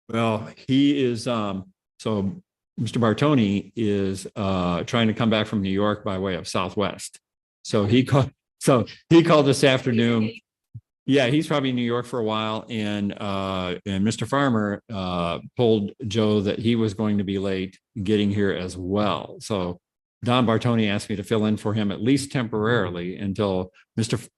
Well, he is, so Mr. Bartoni is trying to come back from New York by way of Southwest. So he called this afternoon. Yeah, he's probably in New York for a while, and Mr. Farmer told Joe that he was going to be late getting here as well. So Don Bartoni asked me to fill in for him at least temporarily until Mr.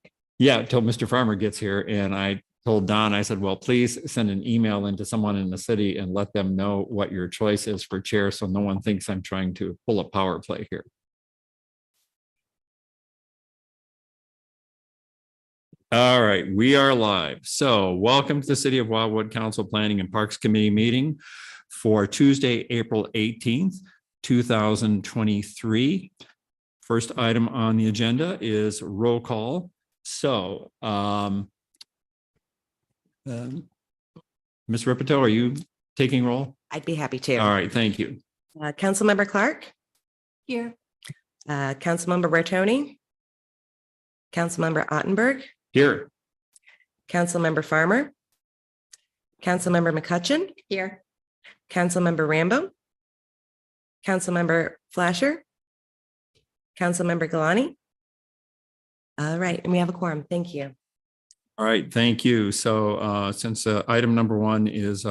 Farmer gets here. And I told Don, I said, well, please send an email into someone in the city and let them know what your choice is for chair, so no one thinks I'm trying to pull a power play here. All right, we are live. So welcome to the City of Wildwood Council Planning and Parks Committee meeting for Tuesday, April 18th, 2023. First item on the agenda is roll call. So, Ms. Ripito, are you taking roll? I'd be happy to. All right, thank you. Councilmember Clark? Here. Councilmember Bertoni? Councilmember Ottenberg? Here. Councilmember Farmer? Councilmember McCutcheon? Here. Councilmember Rambo? Councilmember Flasher? Councilmember Galani? All right, and we have a quorum. Thank you. All right, thank you. So since item number one is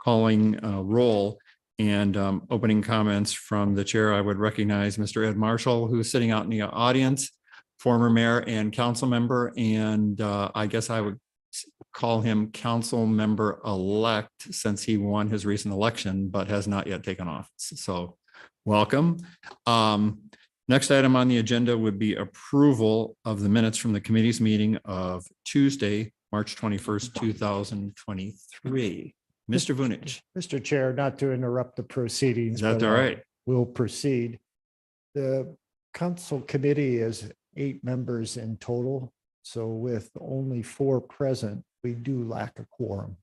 calling roll and opening comments from the chair, I would recognize Mr. Ed Marshall, who's sitting out in the audience, former mayor and council member, and I guess I would call him council member elect since he won his recent election but has not yet taken office. So welcome. Next item on the agenda would be approval of the minutes from the committee's meeting of Tuesday, March 21st, 2023. Mr. Vunich. Mr. Chair, not to interrupt the proceedings. Is that but, all right? We'll proceed. The council committee is 8 members in total. So with only 4 present, we do lack a quorum.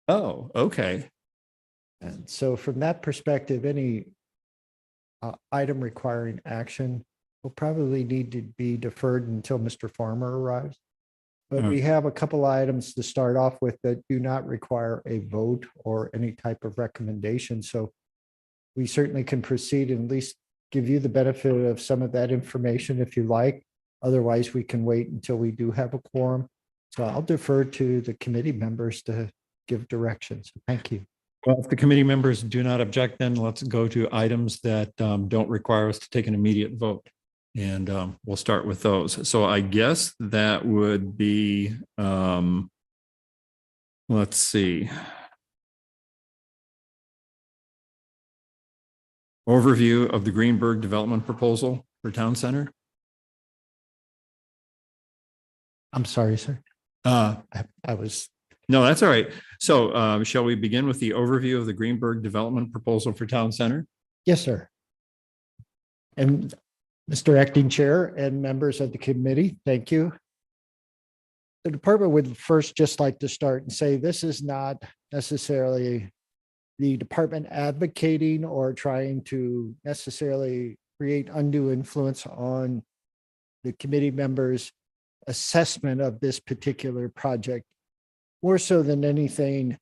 Oh, okay. And so from that perspective, any item requiring action will probably need to be deferred until Mr. Farmer arrives. But we have a couple items to start off with that do not require a vote or any type of recommendation. So we certainly can proceed and at least give you the benefit of some of that information if you like. Otherwise, we can wait until we do have a quorum. So I'll defer to the committee members to give directions. Thank you. Well, if the committee members do not object, then let's go to items that don't require us to take an immediate vote. And we'll start with those. So I guess that would be, let's see. Overview of the Greenberg development proposal for town center. I'm sorry, sir. I was. No, that's all right. So shall we begin with the overview of the Greenberg development proposal for town center? Yes, sir. And Mr. Acting Chair and members of the committee, thank you. The department would first just like to start and say this is not necessarily the department advocating or trying to necessarily create undue influence on the committee members' assessment of this particular project. More so than anything,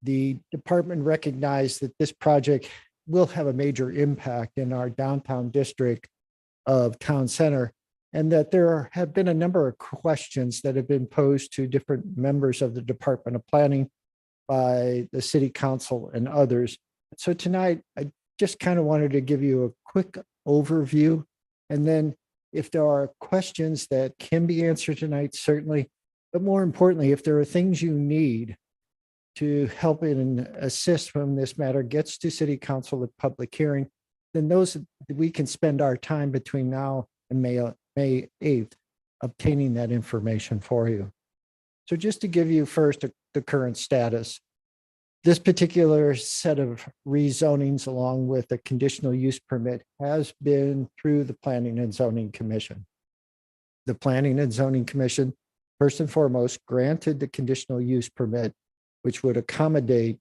the department recognized that this project will have a major impact in our downtown district of town center, and that there have been a number of questions that have been posed to different members of the Department of Planning by the city council and others. So tonight, I just kind of wanted to give you a quick overview. And then if there are questions that can be answered tonight, certainly, but more importantly, if there are things you need to help and assist when this matter gets to city council at public hearing, then those we can spend our time between now and May 8th obtaining that information for you. So just to give you first the current status, this particular set of rezonings along with a conditional use permit has been through the Planning and Zoning Commission. The Planning and Zoning Commission, first and foremost, granted the conditional use permit, which would accommodate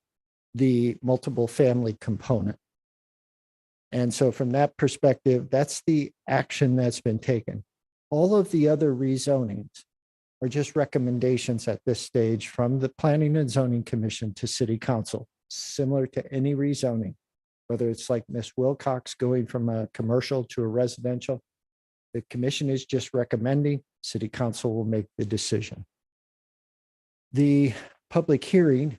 the multiple family component. And so from that perspective, that's the action that's been taken. All of the other rezonings are just recommendations at this stage from the Planning and Zoning Commission to City Council, similar to any rezoning, whether it's like Ms. Wilcox going from a commercial to a residential. The commission is just recommending, City Council will make the decision. The public hearing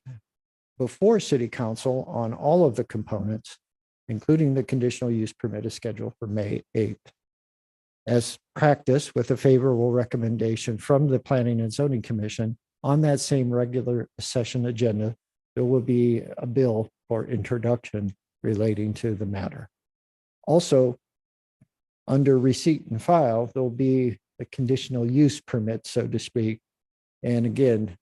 before City Council on all of the components, including the conditional use permit, is scheduled for May 8th. As practice, with a favorable recommendation from the Planning and Zoning Commission on that same regular session agenda, there will be a bill for introduction relating to the matter. Also, under receipt and file, there'll be a conditional use permit, so to speak. And again,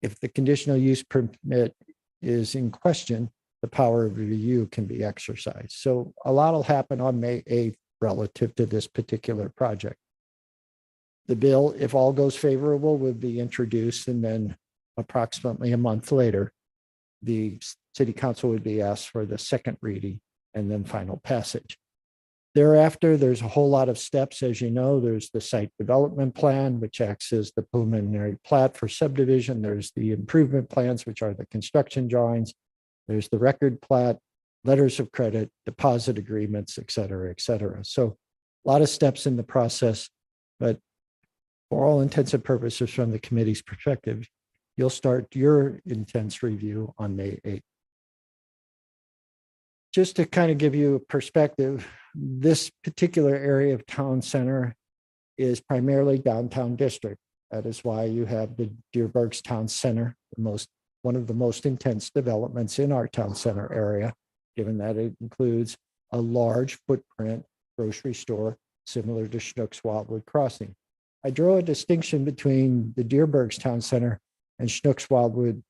if the conditional use permit is in question, the power of review can be exercised. So a lot will happen on May 8th relative to this particular project. The bill, if all goes favorable, will be introduced, and then approximately a month later, the City Council would be asked for the second reading and then final passage. Thereafter, there's a whole lot of steps. As you know, there's the site development plan, which acts as the preliminary plat for subdivision. There's the improvement plans, which are the construction drawings. There's the record plat, letters of credit, deposit agreements, et cetera, et cetera. So a lot of steps in the process, but for all intents and purposes from the committee's perspective, you'll start your intense review on May 8th. Just to kind of give you a perspective, this particular area of town center is primarily downtown district. That is why you have the Deerbergs Town Center, one of the most intense developments in our town center area, given that it includes a large footprint grocery store similar to Schnucks Wildwood Crossing. I draw a distinction between the Deerbergs Town Center and Schnucks Wildwood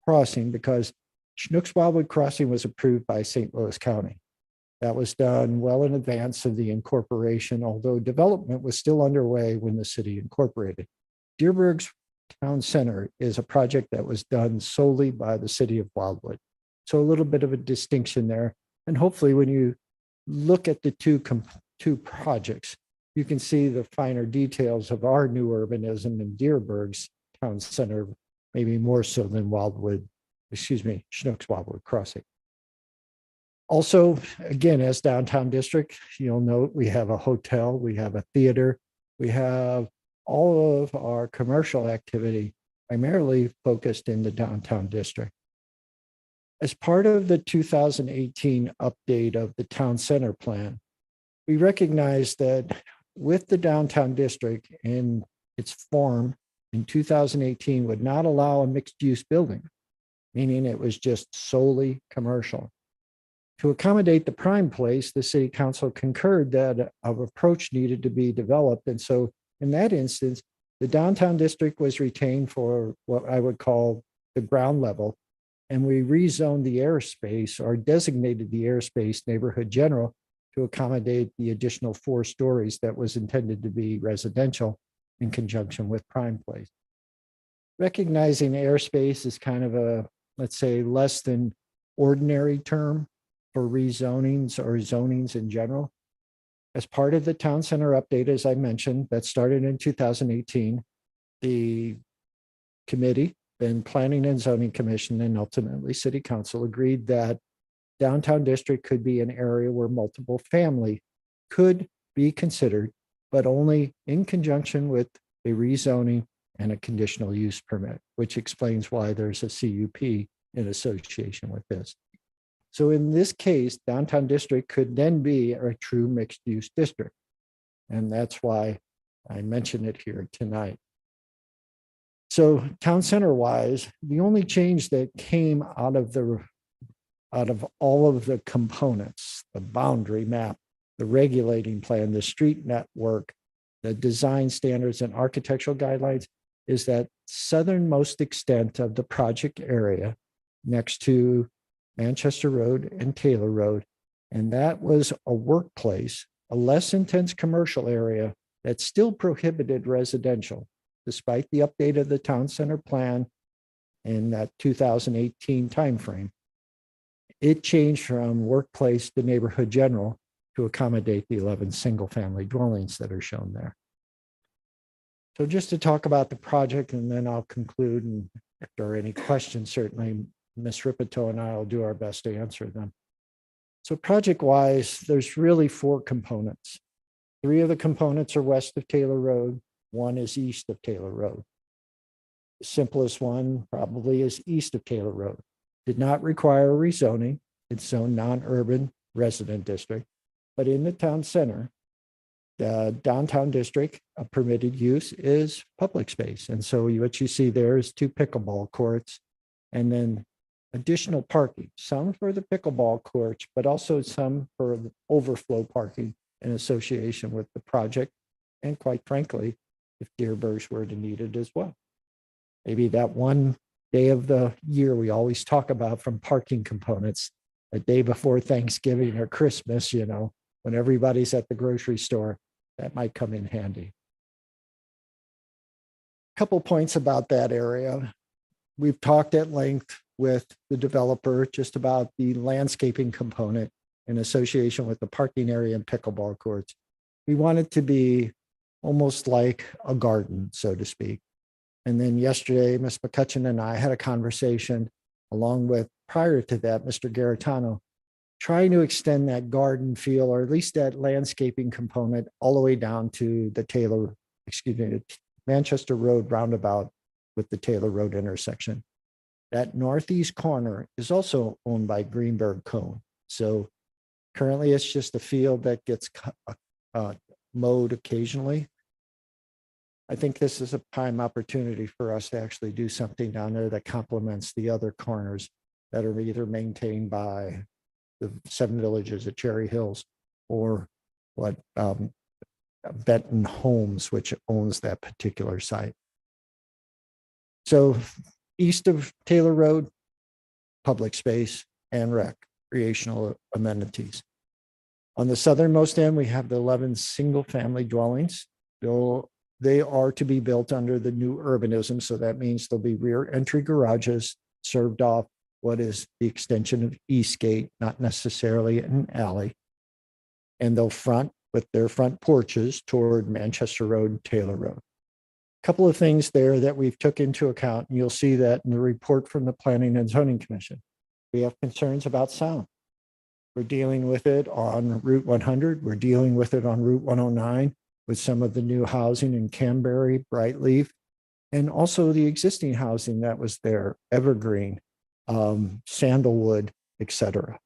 Crossing because Schnucks Wildwood Crossing was approved by St. Louis County. That was done well in advance of the incorporation, although development was still underway when the city incorporated. Deerbergs Town Center is a project that was done solely by the city of Wildwood. So a little bit of a distinction there. And hopefully when you look at the two projects, you can see the finer details of our new urbanism in Deerbergs Town Center, maybe more so than Schnucks Wildwood Crossing. Also, again, as downtown district, you'll note we have a hotel, we have a theater, we have all of our commercial activity primarily focused in the downtown district. As part of the 2018 update of the town center plan, we recognize that with the downtown district in its form in 2018 would not allow a mixed use building, meaning it was just solely commercial. To accommodate the prime place, the city council concurred that an approach needed to be developed. And so in that instance, the downtown district was retained for what I would call the ground level. And we rezoned the airspace or designated the airspace neighborhood general to accommodate the additional 4 stories that was intended to be residential in conjunction with prime place. Recognizing airspace is kind of a, let's say, less than ordinary term for rezonings or zonings in general. As part of the town center update, as I mentioned, that started in 2018, the committee, then Planning and Zoning Commission, and ultimately City Council agreed that downtown district could be an area where multiple family could be considered, but only in conjunction with a rezoning and a conditional use permit, which explains why there's a CUP in association with this. So in this case, downtown district could then be a true mixed use district. And that's why I mention it here tonight. So town center wise, the only change that came out of all of the components, the boundary map, the regulating plan, the street network, the design standards and architectural guidelines, is that southernmost extent of the project area next to Manchester Road and Taylor Road. And that was a workplace, a less intense commercial area that still prohibited residential, despite the update of the town center plan in that 2018 timeframe. It changed from workplace to neighborhood general to accommodate the 11 single family dwellings that are shown there. So just to talk about the project, and then I'll conclude, and if there are any questions, certainly Ms. Ripito and I will do our best to answer them. So project-wise, there's really 4 components. 3 of the components are west of Taylor Road, 1 is east of Taylor Road. The simplest one probably is east of Taylor Road. Did not require rezoning. It's zoned non-urban resident district, but in the town center, the downtown district, a permitted use is public space. And so what you see there is 2 pickleball courts and then additional parking, some for the pickleball courts, but also some for the overflow parking in association with the project. And quite frankly, if Dearborns were to need it as well. Maybe that one day of the year we always talk about from parking components, a day before Thanksgiving or Christmas, you know, when everybody's at the grocery store, that might come in handy. Couple points about that area. We've talked at length with the developer just about the landscaping component in association with the parking area and pickleball courts. We want it to be almost like a garden, so to speak. And then yesterday, Ms. McCutcheon and I had a conversation along with, prior to that, Mr. Garitano, trying to extend that garden feel, or at least that landscaping component, all the way down to the Manchester Road roundabout with the Taylor Road intersection. That northeast corner is also owned by Greenberg Cone. So currently it's just a field that gets mowed occasionally. I think this is a prime opportunity for us to actually do something down there that complements the other corners that are either maintained by the 7 villages at Cherry Hills or what Benton Homes, which owns that particular site. So east of Taylor Road, public space and recreational amenities. On the southernmost end, we have the 11 single-family dwellings. They are to be built under the new urbanism. So that means there'll be rear entry garages served off what is the extension of Eastgate, not necessarily an alley. And they'll front with their front porches toward Manchester Road and Taylor Road. A couple of things there that we've took into account, and you'll see that in the report from the Planning and Zoning Commission. We have concerns about sound. We're dealing with it on Route 100. We're dealing with it on Route 109 with some of the new housing in Canberry, Brightleaf, and also the existing housing that was there, Evergreen, Sandalwood, etc.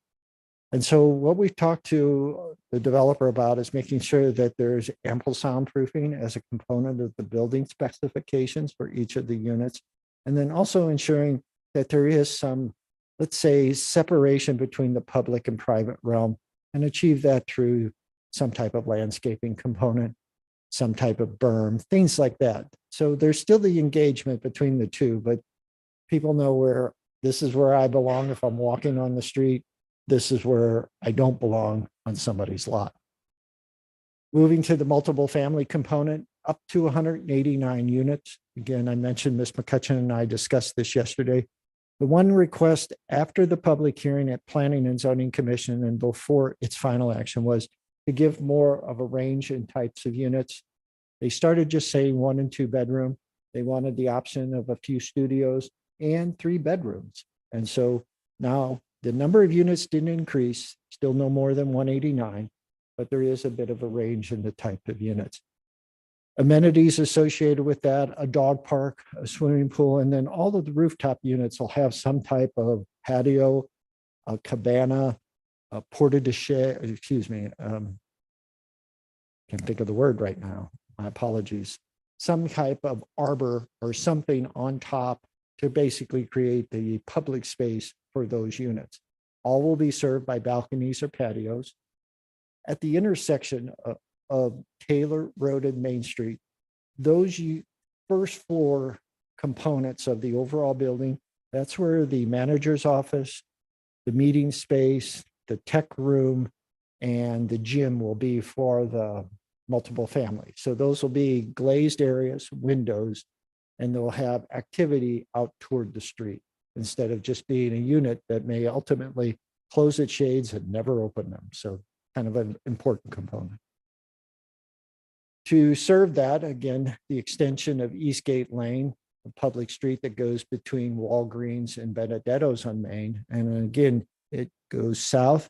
And so what we've talked to the developer about is making sure that there's ample soundproofing as a component of the building specifications for each of the units. And then also ensuring that there is some, let's say, separation between the public and private realm, and achieve that through some type of landscaping component, some type of berm, things like that. So there's still the engagement between the two, but people know where this is where I belong if I'm walking on the street. This is where I don't belong on somebody's lot. Moving to the multiple family component, up to 189 units. Again, I mentioned Ms. McCutcheon and I discussed this yesterday. The one request after the public hearing at Planning and Zoning Commission and before its final action was to give more of a range in types of units. They started just saying 1 and 2 bedroom. They wanted the option of a few studios and 3 bedrooms. And so now the number of units didn't increase, still no more than 189, but there is a bit of a range in the type of units. Amenities associated with that, a dog park, a swimming pool, and then all of the rooftop units will have some type of patio, a cabana, a porte de cochere, can't think of the word right now, my apologies. Some type of arbor or something on top to basically create the public space for those units. All will be served by balconies or patios. At the intersection of Taylor Road and Main Street, those first floor components of the overall building, that's where the manager's office, the meeting space, the tech room, and the gym will be for the multiple family. So those will be glazed areas, windows, and they'll have activity out toward the street instead of just being a unit that may ultimately close its shades and never open them. So kind of an important component. To serve that, again, the extension of Eastgate Lane, a public street that goes between Walgreens and Benedetto's on Main. And again, it goes south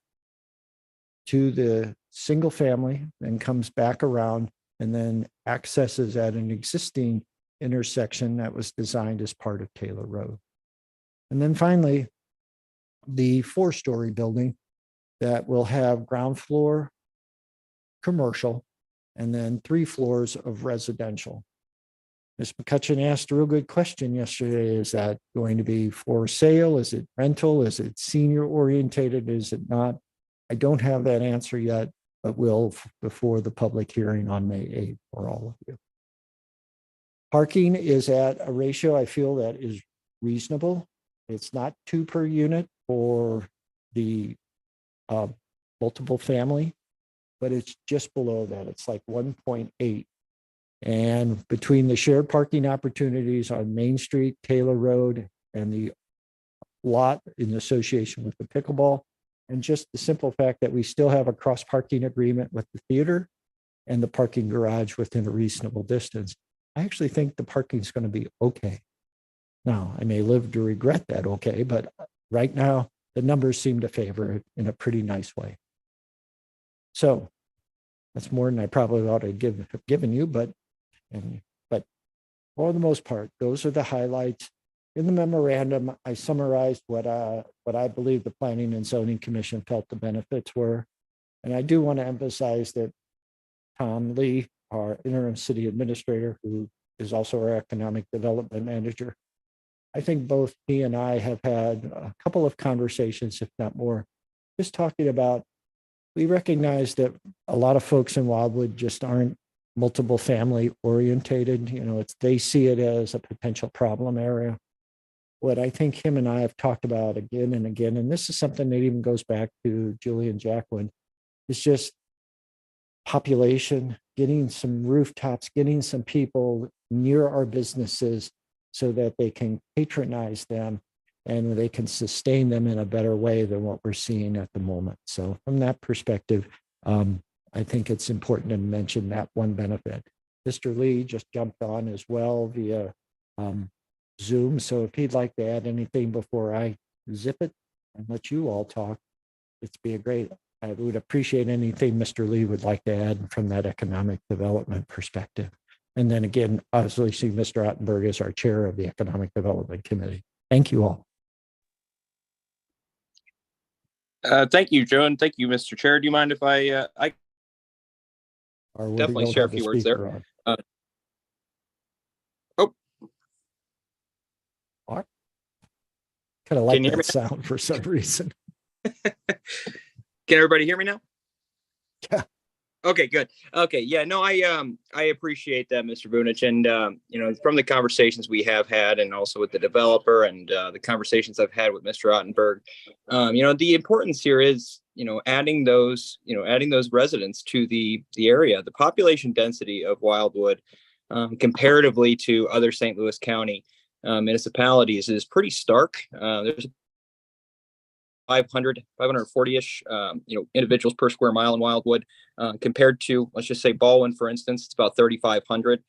to the single family and comes back around and then accesses at an existing intersection that was designed as part of Taylor Road. And then finally, the 4-story building that will have ground floor commercial and then 3 floors of residential. Ms. McCutcheon asked a real good question yesterday. Is that going to be for sale? Is it rental? Is it senior orientated? Is it not? I don't have that answer yet, but will before the public hearing on May 8th for all of you. Parking is at a ratio I feel that is reasonable. It's not 2 per unit for the multiple family, but it's just below that. It's like 1.8. And between the shared parking opportunities on Main Street, Taylor Road, and the lot in association with the pickleball, and just the simple fact that we still have a cross parking agreement with the theater and the parking garage within a reasonable distance, I actually think the parking is going to be okay. Now, I may live to regret that, okay, but right now the numbers seem to favor it in a pretty nice way. So that's more than I probably ought to have given you, but for the most part, those are the highlights. In the memorandum, I summarized what I believe the Planning and Zoning Commission felt the benefits were. And I do want to emphasize that Tom Lee, our interim city administrator, who is also our economic development manager, I think both he and I have had a couple of conversations, if not more, just talking about, we recognize that a lot of folks in Wildwood just aren't multiple family orientated. You know, they see it as a potential problem area. What I think him and I have talked about again and again, and this is something that even goes back to Julie and Jacqueline, is just population, getting some rooftops, getting some people near our businesses so that they can patronize them and they can sustain them in a better way than what we're seeing at the moment. So from that perspective, I think it's important to mention that one benefit. Mr. Lee just jumped on as well via Zoom. So if he'd like to add anything before I zip it and let you all talk, it'd be a great, I would appreciate anything Mr. Lee would like to add from that economic development perspective. And then again, obviously, Mr. Ottenberg is our chair of the Economic Development Committee. Thank you all. Thank you, Joe, and thank you, Mr. Chair. Do you mind if I Or we definitely don't share a have the few words there? speaker Uh, on. What? Kind of like Can you hear that sound for some reason. Can everybody hear me now? Yeah. Okay, good. Okay, yeah, no, I appreciate that, Mr. Vunich, and you know, from the conversations we have had, and also with the developer, and the conversations I've had with Mr. Ottenberg, you know, the importance here is, you know, adding those residents to the area. The population density of Wildwood, comparatively to other St. Louis County municipalities, is pretty stark. There's 540-ish, you know, individuals per square mile in Wildwood, compared to, let's just say, Baldwin, for instance, it's about 3,500.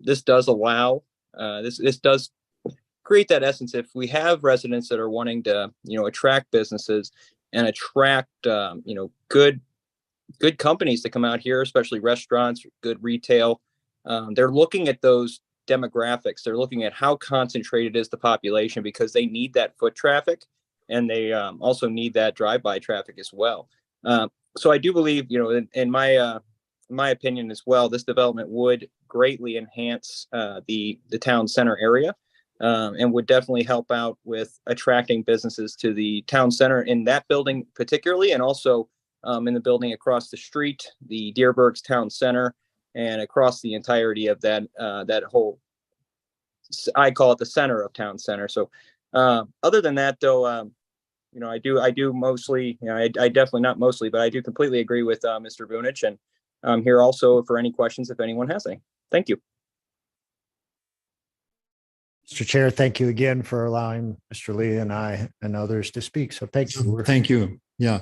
This does allow, this does create that essence. If we have residents that are wanting to, you know, attract businesses and attract, you know, good companies to come out here, especially restaurants, good retail, they're looking at those demographics. They're looking at how concentrated is the population, because they need that foot traffic. And they also need that drive-by traffic as well. So I do believe, you know, in my opinion as well, this development would greatly enhance the town center area, and would definitely help out with attracting businesses to the town center in that building particularly, and also in the building across the street, the Deerbergs Town Center, and across the entirety of that whole, I call it the center of town center. So other than that, though, you know, I do mostly, you know, I definitely, not mostly, but I do completely agree with Mr. Vunich, and I'm here also for any questions if anyone has any. Thank you. Mr. Chair, thank you again for allowing Mr. Lee and I and others to speak. So thank you. Thank you. Yeah,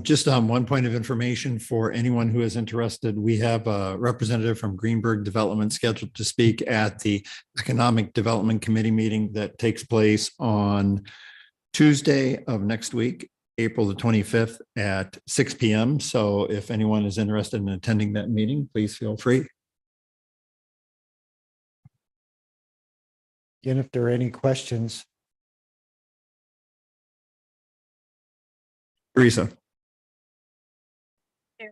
just one point of information for anyone who is interested. We have a representative from Greenberg Development scheduled to speak at the Economic Development Committee meeting that takes place on Tuesday of next week, April the 25th at 6 p.m. So if anyone is interested in attending that meeting, please feel free. Again, if there are any questions, Teresa. Yeah,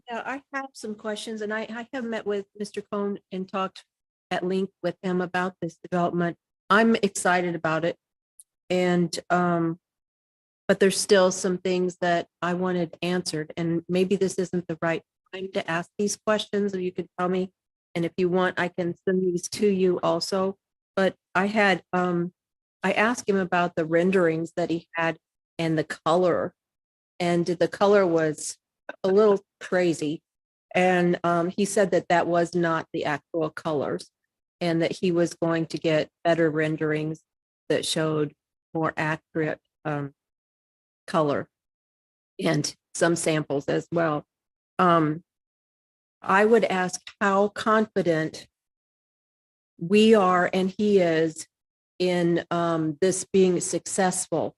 I have some questions and I have met with Mr. Cohn and talked at length with him about this development. I'm excited about it. And, but there's still some things that I wanted answered, and maybe this isn't the right time to ask these questions, or you could tell me. And if you want, I can send these to you also. But I had, I asked him about the renderings that he had and the color. And the color was a little crazy. And he said that that was not the actual colors and that he was going to get better renderings that showed more accurate color and some samples as well. I would ask how confident we are and he is in this being successful.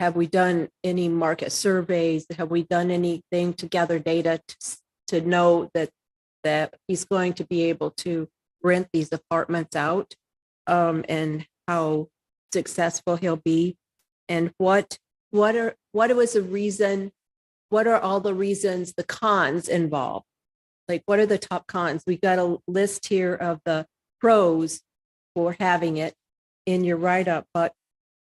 Have we done any market surveys? Have we done anything to gather data to know that he's going to be able to rent these apartments out, and how successful he'll be? And what are all the reasons, the cons involved? Like, what are the top cons? We got a list here of the pros for having it in your write-up, but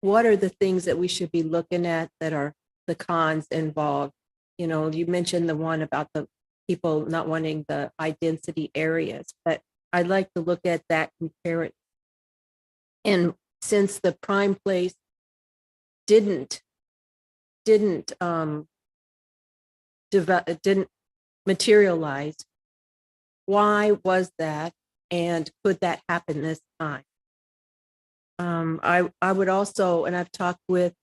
what are the things that we should be looking at that are the cons involved? You know, you mentioned the one about the people not wanting the high density areas, but I'd like to look at that, compare it. And since the prime place didn't materialize, why was that? And could that happen this time? I would also, and I've talked with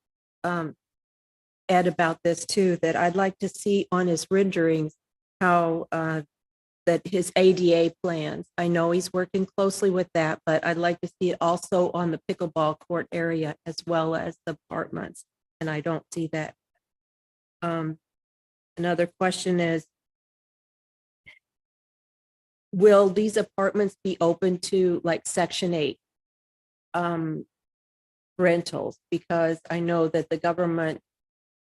Ed about this too, that I'd like to see on his renderings how that his ADA plans. I know he's working closely with that, but I'd like to see it also on the pickleball court area as well as the apartments. And I don't see that. Another question is, will these apartments be open to like Section 8 rentals? Because I know that the government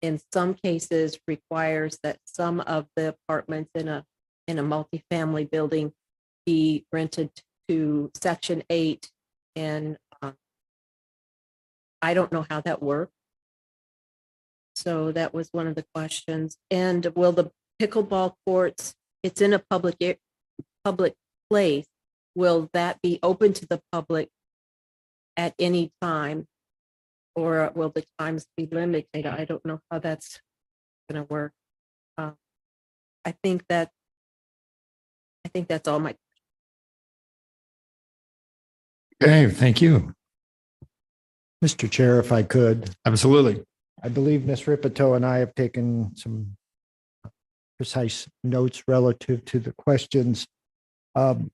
in some cases requires that some of the apartments in a multifamily building be rented to Section 8. And I don't know how that works. So that was one of the questions. And will the pickleball courts, it's in a public place, will that be open to the public at any time, or will the times be limited? I don't know how that's going to work. I think that's all my. Okay, thank you. Mr. Chair, if I could, Absolutely. I believe Ms. Ripito and I have taken some precise notes relative to the questions. And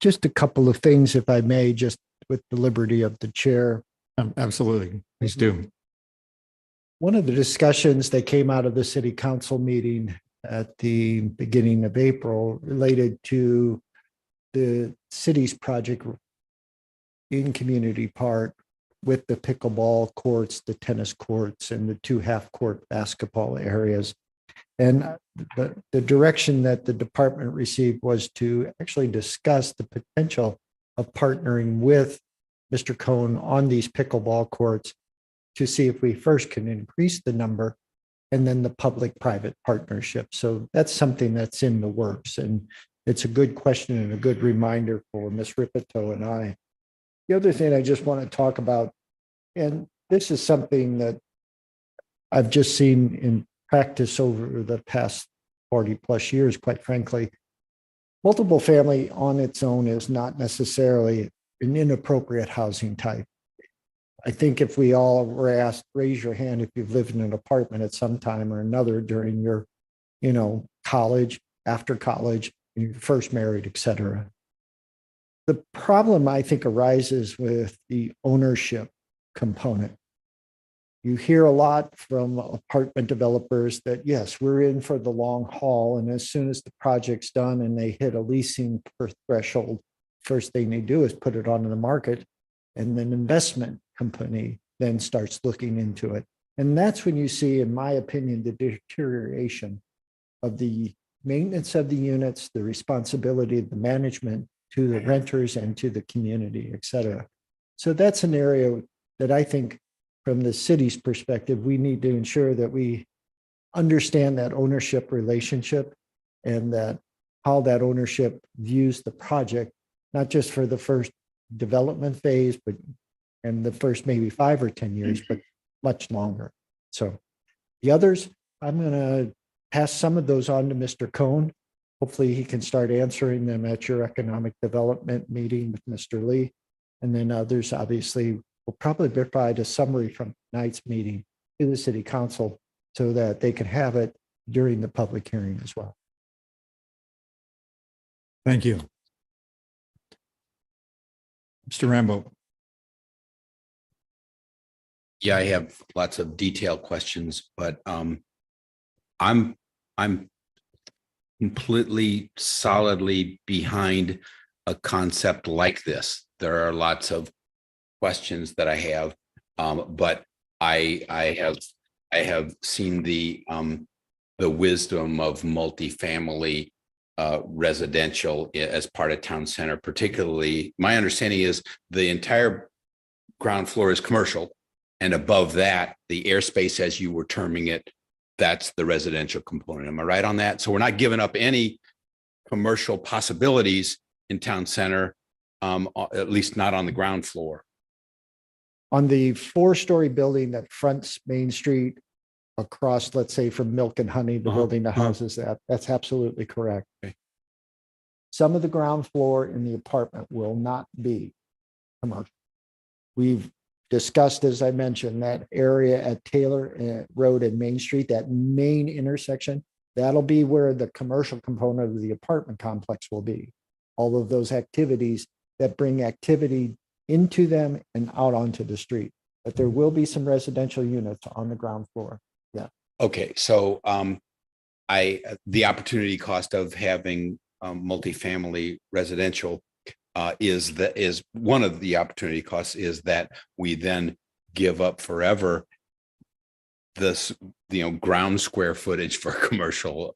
just a couple of things, if I may, just with the liberty of the chair. Absolutely. Please do. One of the discussions that came out of the city council meeting at the beginning of April related to the city's project in Community Park with the pickleball courts, the tennis courts, and the 2 half-court basketball areas. And the direction that the department received was to actually discuss the potential of partnering with Mr. Cohn on these pickleball courts to see if we first can increase the number and then the public-private partnership. So that's something that's in the works. And it's a good question and a good reminder for Ms. Ripito and I. The other thing I just want to talk about, and this is something that I've just seen in practice over the past 40 plus years, quite frankly, multiple family on its own is not necessarily an inappropriate housing type. I think if we all were asked, raise your hand if you've lived in an apartment at some time or another during your, college, after college, when you're first married, et cetera. The problem I think arises with the ownership component. You hear a lot from apartment developers that, yes, we're in for the long haul. And as soon as the project's done and they hit a leasing threshold, first thing they do is put it onto the market. And then investment company then starts looking into it. And that's when you see, in my opinion, the deterioration of the maintenance of the units, the responsibility of the management to the renters and to the community, et cetera. So that's an area that I think from the city's perspective, we need to ensure that we understand that ownership relationship and that how that ownership views the project, not just for the first development phase, but and the first maybe 5 or 10 years, but much longer. So the others, I'm going to pass some of those on to Mr. Cohn. Hopefully he can start answering them at your economic development meeting with Mr. Lee. And then others, obviously, will probably provide a summary from tonight's meeting to the city council so that they can have it during the public hearing as well. Thank you. Mr. Rambo. Yeah, I have lots of detailed questions, but I'm completely solidly behind a concept like this. There are lots of questions that I have, but I have seen the wisdom of multifamily residential as part of town center. Particularly, my understanding is the entire ground floor is commercial, and above that, the airspace, as you were terming it, that's the residential component. Am I right on that? So we're not giving up any commercial possibilities in town center, at least not on the ground floor. On the 4-story building that fronts Main Street across, let's say from Milk and Honey, the building that houses that's absolutely correct. Okay. Some of the ground floor in the apartment will not be commercial. We've discussed, as I mentioned, that area at Taylor Road and Main Street, that main intersection, that'll be where the commercial component of the apartment complex will be. All of those activities that bring activity into them and out onto the street. But there will be some residential units on the ground floor. Yeah. Okay, so the opportunity cost of having multifamily residential is one of the opportunity costs is that we then give up forever this ground square footage for commercial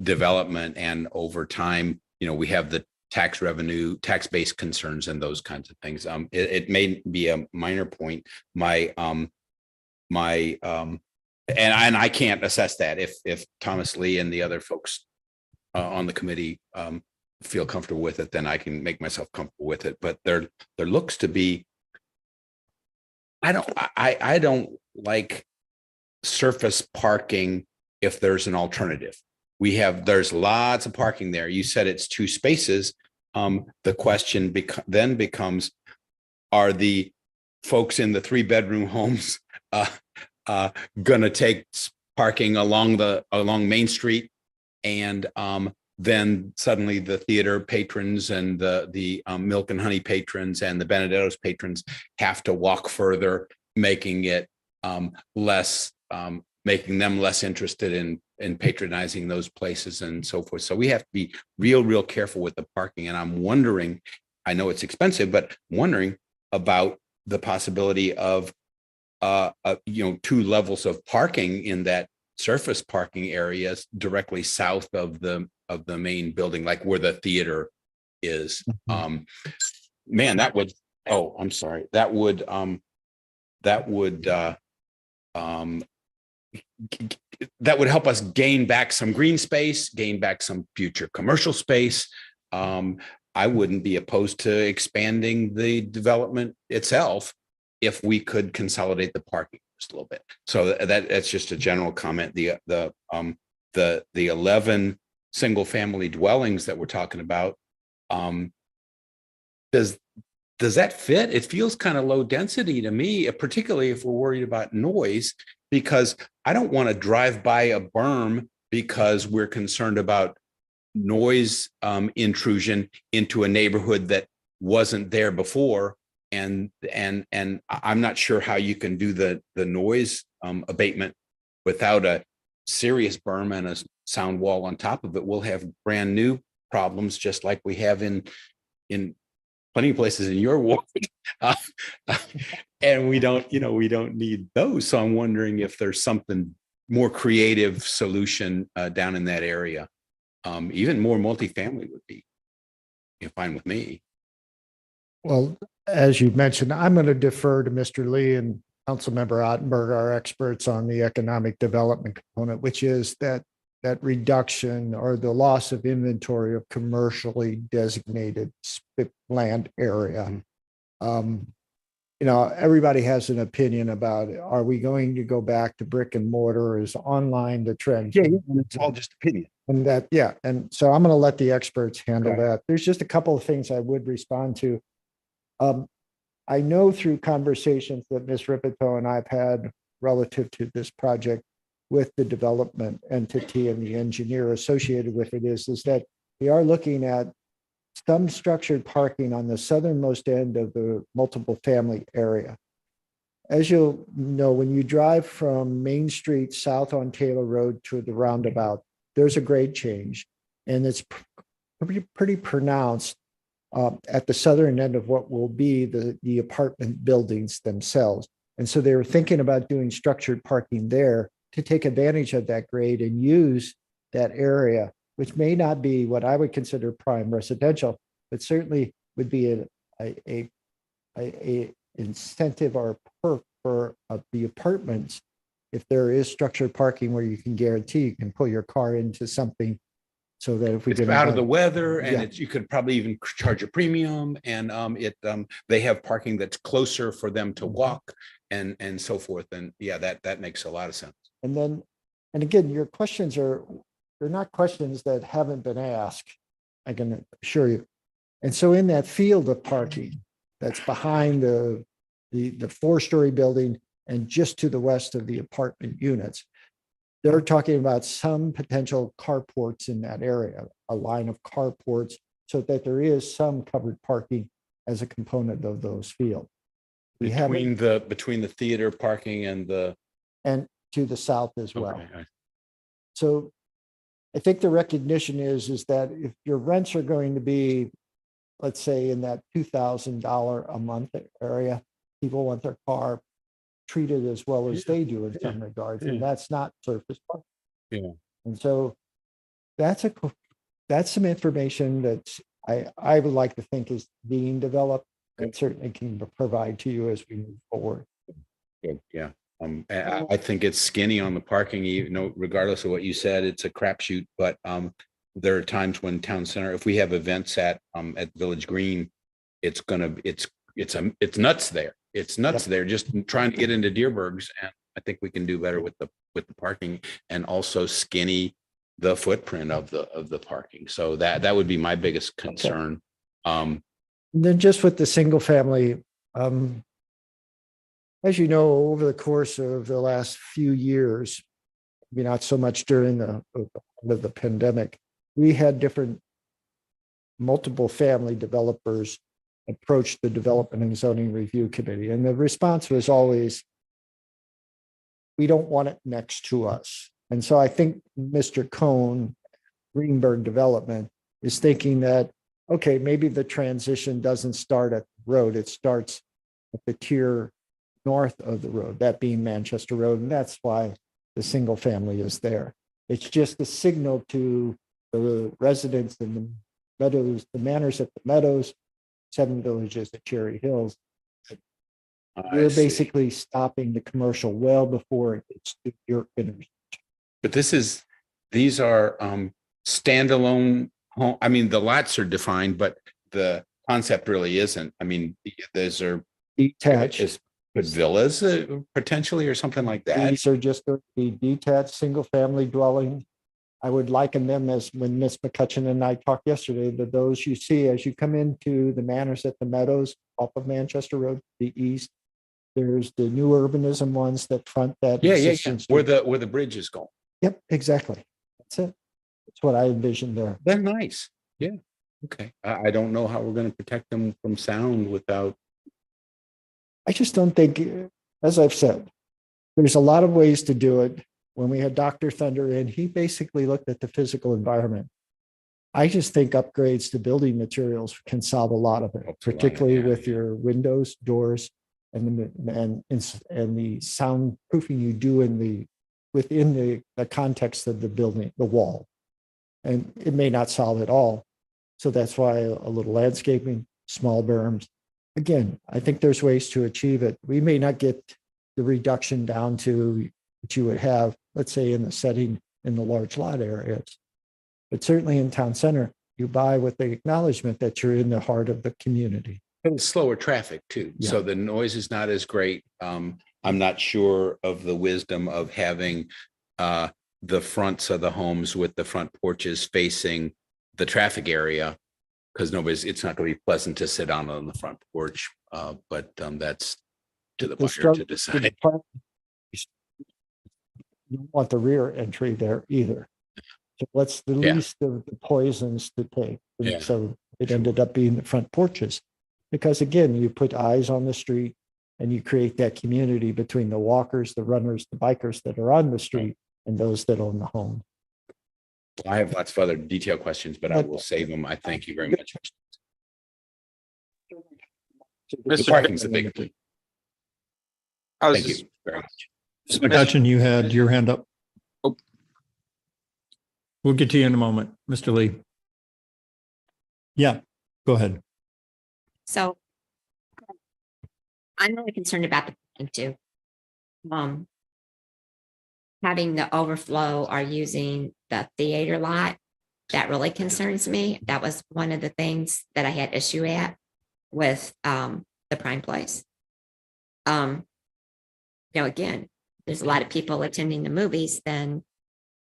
development, and over time we have the tax revenue, tax-based concerns and those kinds of things. It may be a minor point. And I can't assess that. If Thomas Lee and the other folks on the committee feel comfortable with it, then I can make myself comfortable with it. But there looks to be, I don't like surface parking if there's an alternative. There's lots of parking there. You said it's 2 spaces. The question then becomes, are the folks in the 3-bedroom homes going to take parking along Main Street, and then suddenly the theater patrons and the Milk and Honey patrons and the Benedetto's patrons have to walk further, making it making them less interested in patronizing those places and so forth. So we have to be real careful with the parking. And I'm wondering, I know it's expensive, but wondering about the possibility of 2 levels of parking in that surface parking areas directly south of the main building, like where the theater is. Man, that would, I'm sorry, that would help us gain back some green space, gain back some future commercial space. I wouldn't be opposed to expanding the development itself if we could consolidate the parking just a little bit. So that's just a general comment. The 11 single family dwellings that we're talking about, does does that fit? It feels kind of low density to me, particularly if we're worried about noise, because I don't want to drive by a berm because we're concerned about noise intrusion into a neighborhood that wasn't there before. And I'm not sure how you can do the noise abatement without a serious berm and a sound wall on top of it. We'll have brand new problems, just like we have in plenty of places in your ward. Uh, and we don't need those. So I'm wondering if there's something more creative solution down in that area. Even more multifamily would be fine with me. Well, as you mentioned, I'm going to defer to Mr. Lee and Councilmember Ottenberg, our experts on the economic development component, which is that reduction or the loss of inventory of commercially designated land area. Everybody has an opinion about, are we going to go back to brick and mortar? Is online the trend? Yeah, and it's all just opinion. And that, yeah. And so I'm going to let the experts handle Okay. that. There's just a couple of things I would respond to. I know through conversations that Ms. Ripito and I've had relative to this project with the development entity and the engineer associated with it is that we are looking at some structured parking on the southernmost end of the multiple family area. As you'll know, when you drive from Main Street south on Taylor Road to the roundabout, there's a grade change, and it's pretty pronounced at the southern end of what will be the apartment buildings themselves. And so they were thinking about doing structured parking there to take advantage of that grade and use that area, which may not be what I would consider prime residential, but certainly would be a incentive or perk for the apartments. If there is structured parking where you can guarantee you can pull your car into something, so that if we It's get out of the weather, and Yeah. you could probably even charge a premium, and they have parking that's closer for them to walk and so forth. And yeah, that makes a lot of sense. And then, and again, your questions they're not questions that haven't been asked, I can assure you. And so in that field of parking that's behind the 4-story building and just to the west of the apartment units, they're talking about some potential carports in that area, a line of carports, so that there is some covered parking as a component of those fields. We have Between the theater parking and the and to the south as well. okay, So I think the recognition is that if your rents are going to be, let's say, in that $2,000 a month area, people want their car treated as well as they do in some regards, and that's not surface parking. Yeah. And so that's some information that I would like to think is being developed and certainly can provide to you as we move forward. good, yeah. I think it's skinny on the parking, regardless of what you said, it's a crapshoot, but there are times when town center, if we have events at Village Green, it's nuts there. It's nuts there, just trying to get into Deerbergs. And I think we can do better with the parking, and also skinny the footprint of the parking. So that would be my biggest concern. And then just with the single family, as you know, over the course of the last few years, maybe not so much during the pandemic, we had different multiple family developers approach the Development and Zoning Review Committee. And the response was always, we don't want it next to us. And so I think Mr. Cohn, Greenberg Development, is thinking that, okay, maybe the transition doesn't start at the road, it starts at the tier north of the road, that being Manchester Road. And that's why the single family is there. It's just a signal to the residents in the meadows, the manors at the meadows, 7 villages at Cherry Hills. We're basically stopping the commercial well before it gets to your intersection. But these are standalone home. I mean, the lots are defined, but the concept really isn't. I mean, those are Detached. villas potentially or something like that. These are just going to be detached, single family dwelling I would liken them as when Miss McCutcheon and I talked yesterday, that those you see as you come into the manors at the Meadows off of Manchester Road, the east. There's the new urbanism ones that front that. Yeah. existing Where street. the bridge is going. Yep, exactly. That's it. That's what I envisioned there. They're nice. Yeah. Okay. I don't know how we're going to protect them from sound without. I just don't think, as I've said, there's a lot of ways to do it. When we had Dr. Thunder in, he basically looked at the physical environment. I just think upgrades to building materials can solve a lot of it, Helps a lot, particularly yeah. with your windows, doors, and the soundproofing you do within the context of the building, the wall. And it may not solve it all. So that's why a little landscaping, small berms. Again, I think there's ways to achieve it. We may not get the reduction down to what you would have, let's say, in the setting in the large lot areas. But certainly in town center, you buy with the acknowledgement that you're in the heart of the community. And slower traffic too. Yeah. So the noise is not as great. I'm not sure of the wisdom of having the fronts of the homes with the front porches facing the traffic area. Because it's not going to be pleasant to sit down on the front porch. But that's to the buyer struggle to with the decide. front- You don't want the rear entry there either. So what's the Yeah. least of the poisons to take? And Yeah. so it ended up being the front porches. Because again, you put eyes on the street and you create that community between the walkers, the runners, the bikers that are on the street and those that own the home. I have lots of other detailed questions, but I will save them. I thank you very much. The parking's the big thing. I was Thank just, you very much. Ms. McCutcheon, you had your hand up. Oh. We'll get to you in a moment, Mr. Lee. Yeah, go ahead. So I'm really concerned about the parking too. Having the overflow or using the theater lot, that really concerns me. That was one of the things that I had issue at with the Prime Place. Again, there's a lot of people attending the movies, then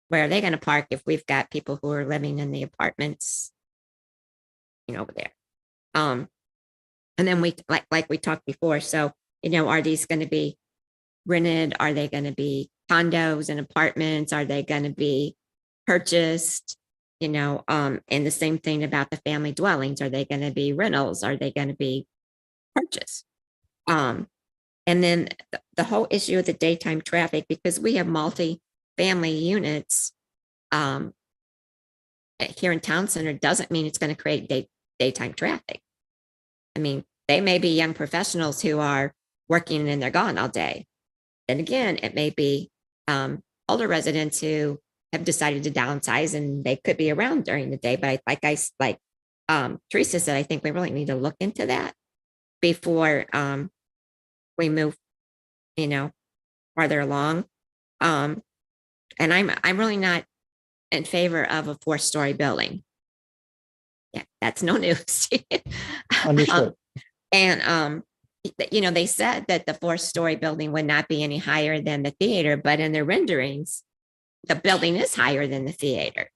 where are they going to park if we've got people who are living in the apartments, over there? And then we like we talked before. So, are these going to be rented? Are they going to be condos and apartments? Are they going to be purchased? And the same thing about the family dwellings. Are they going to be rentals? Are they going to be purchased? And then the whole issue of the daytime traffic, because we have multi-family units here in town center, doesn't mean it's going to create daytime traffic. I mean, they may be young professionals who are working and they're gone all day. Then again, it may be older residents who have decided to downsize and they could be around during the day. But like Teresa said, I think we really need to look into that before we move, farther along. And I'm really not in favor of a 4-story building. Yeah, that's no news. Understood. And they said that the 4-story building would not be any higher than the theater, but in the renderings, the building is higher than the theater.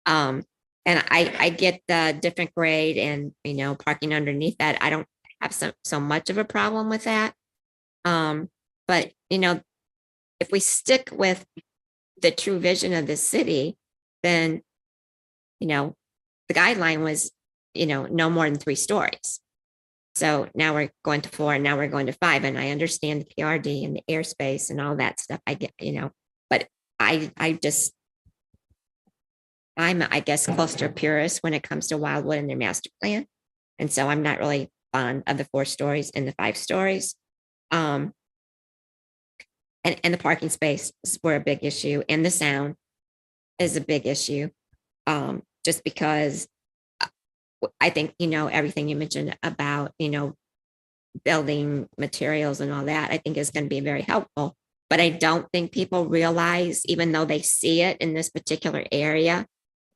And I get the different grade and parking underneath that. I don't have so much of a problem with that. But if we stick with the true vision of the city, then the guideline was no more than 3 stories. So now we're going to 4 and now we're going to 5. And I understand the PRD and the airspace and all that stuff. I get, but I'm, I guess, close to a purist when it comes to Wildwood and their master plan. And so I'm not really fond of the 4 stories and the 5 stories. And the parking space were a big issue, and the sound is a big issue. Just because I think, everything you mentioned about, building materials and all that, I think is going to be very helpful. But I don't think people realize, even though they see it in this particular area,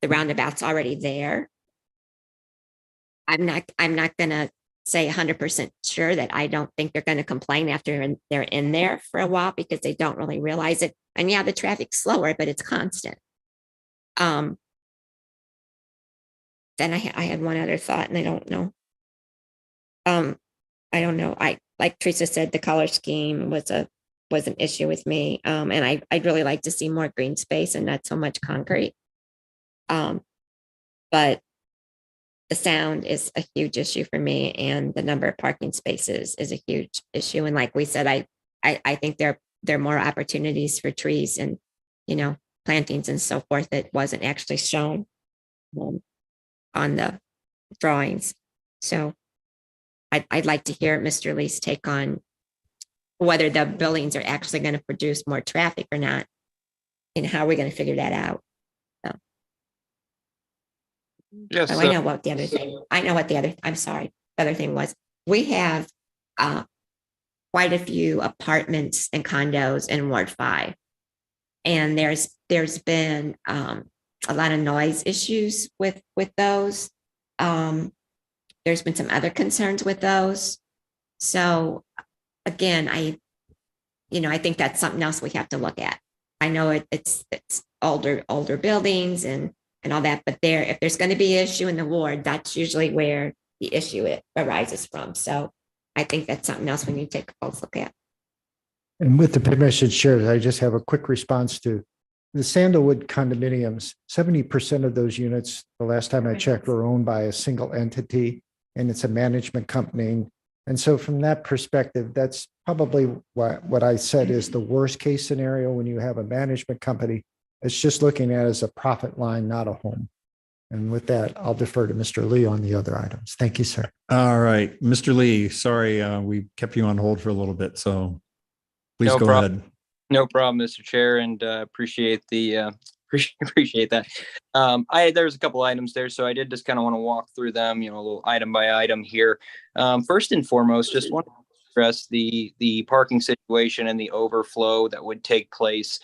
the roundabout's already there. I'm not going to say 100% sure that I don't think they're going to complain after they're in there for a while because they don't really realize it. And yeah, the traffic's slower, but it's constant. Um, then I had one other thought and I don't know. I don't know. Like Teresa said, the color scheme was an issue with me. And I'd really like to see more green space and not so much concrete. But the sound is a huge issue for me, and the number of parking spaces is a huge issue. And like we said, I think there are more opportunities for trees and, plantings and so forth that wasn't actually shown on the drawings. So I'd like to hear Mr. Lee's take on whether the buildings are actually going to produce more traffic or not, and how are we going to figure that out? Yes. Oh, I know what the other thing, I'm sorry, the other thing was, we have quite a few apartments and condos in Ward 5. And there's been a lot of noise issues with those. There's been some other concerns with those. So again, I think that's something else we have to look at. I know it's older buildings and all that, but if there's going to be an issue in the ward, that's usually where the issue arises from. So I think that's something else we need to take a close look at. And with the permission, Chair, I just have a quick response to the Sandalwood condominiums. 70% of those units, the last time I checked, were owned by a single entity, and it's a management company. And so from that perspective, that's probably what I said is the worst case scenario when you have a management company. It's just looking at it as a profit line, not a home. And with that, I'll defer to Mr. Lee on the other items. Thank you, sir. All right, Mr. Lee, sorry, we kept you on hold for a little bit, so please No go problem. ahead. No problem, Mr. Chair, and appreciate appreciate that. There's a couple items there, so I did just kind of want to walk through them, a little item by item here. First and foremost, just want to stress the parking situation and the overflow that would take place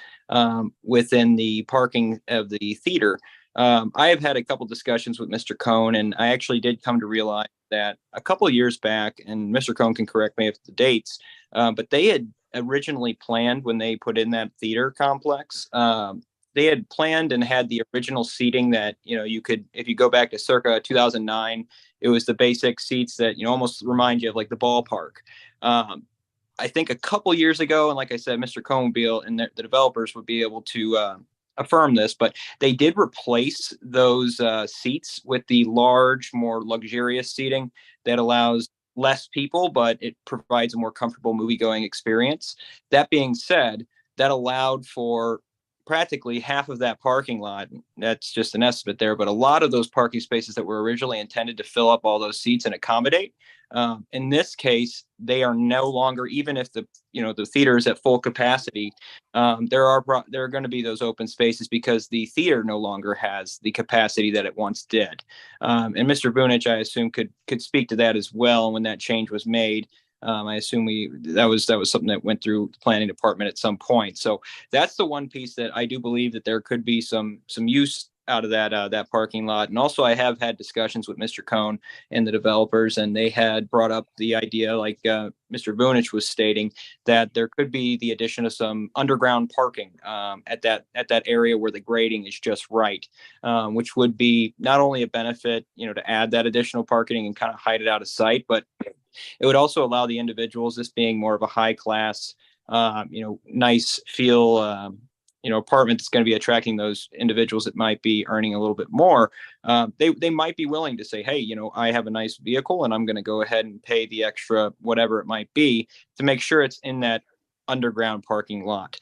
within the parking of the theater. I have had a couple discussions with Mr. Cohn, and I actually did come to realize that a couple of years back, and Mr. Cohn can correct me if the dates, but they had originally planned when they put in that theater complex. They had planned and had the original seating that, you could, if you go back to circa 2009, it was the basic seats that, almost remind you of like the ballpark. I think a couple years ago, and like I said, Mr. Cohn and the developers would be able to affirm this, but they did replace those seats with the large, more luxurious seating that allows less people, but it provides a more comfortable movie-going experience. That being said, that allowed for practically half of that parking lot. That's just an estimate there, but a lot of those parking spaces that were originally intended to fill up all those seats and accommodate. In this case, they are no longer, even if the theater is at full capacity, there are going to be those open spaces because the theater no longer has the capacity that it once did. And Mr. Vunich, I assume, could speak to that as well when that change was made. I assume that was something that went through the planning department at some point. So that's the one piece that I do believe that there could be some use out of that parking lot. And also I have had discussions with Mr. Cohn and the developers, and they had brought up the idea, like Mr. Vunich was stating, that there could be the addition of some underground parking at that area where the grading is just right, which would be not only a benefit, to add that additional parking and kind of hide it out of sight, but it would also allow the individuals, this being more of a high class, nice feel, apartment that's going to be attracting those individuals that might be earning a little bit more. They might be willing to say, hey, I have a nice vehicle and I'm going to go ahead and pay the extra, whatever it might be, to make sure it's in that underground parking lot.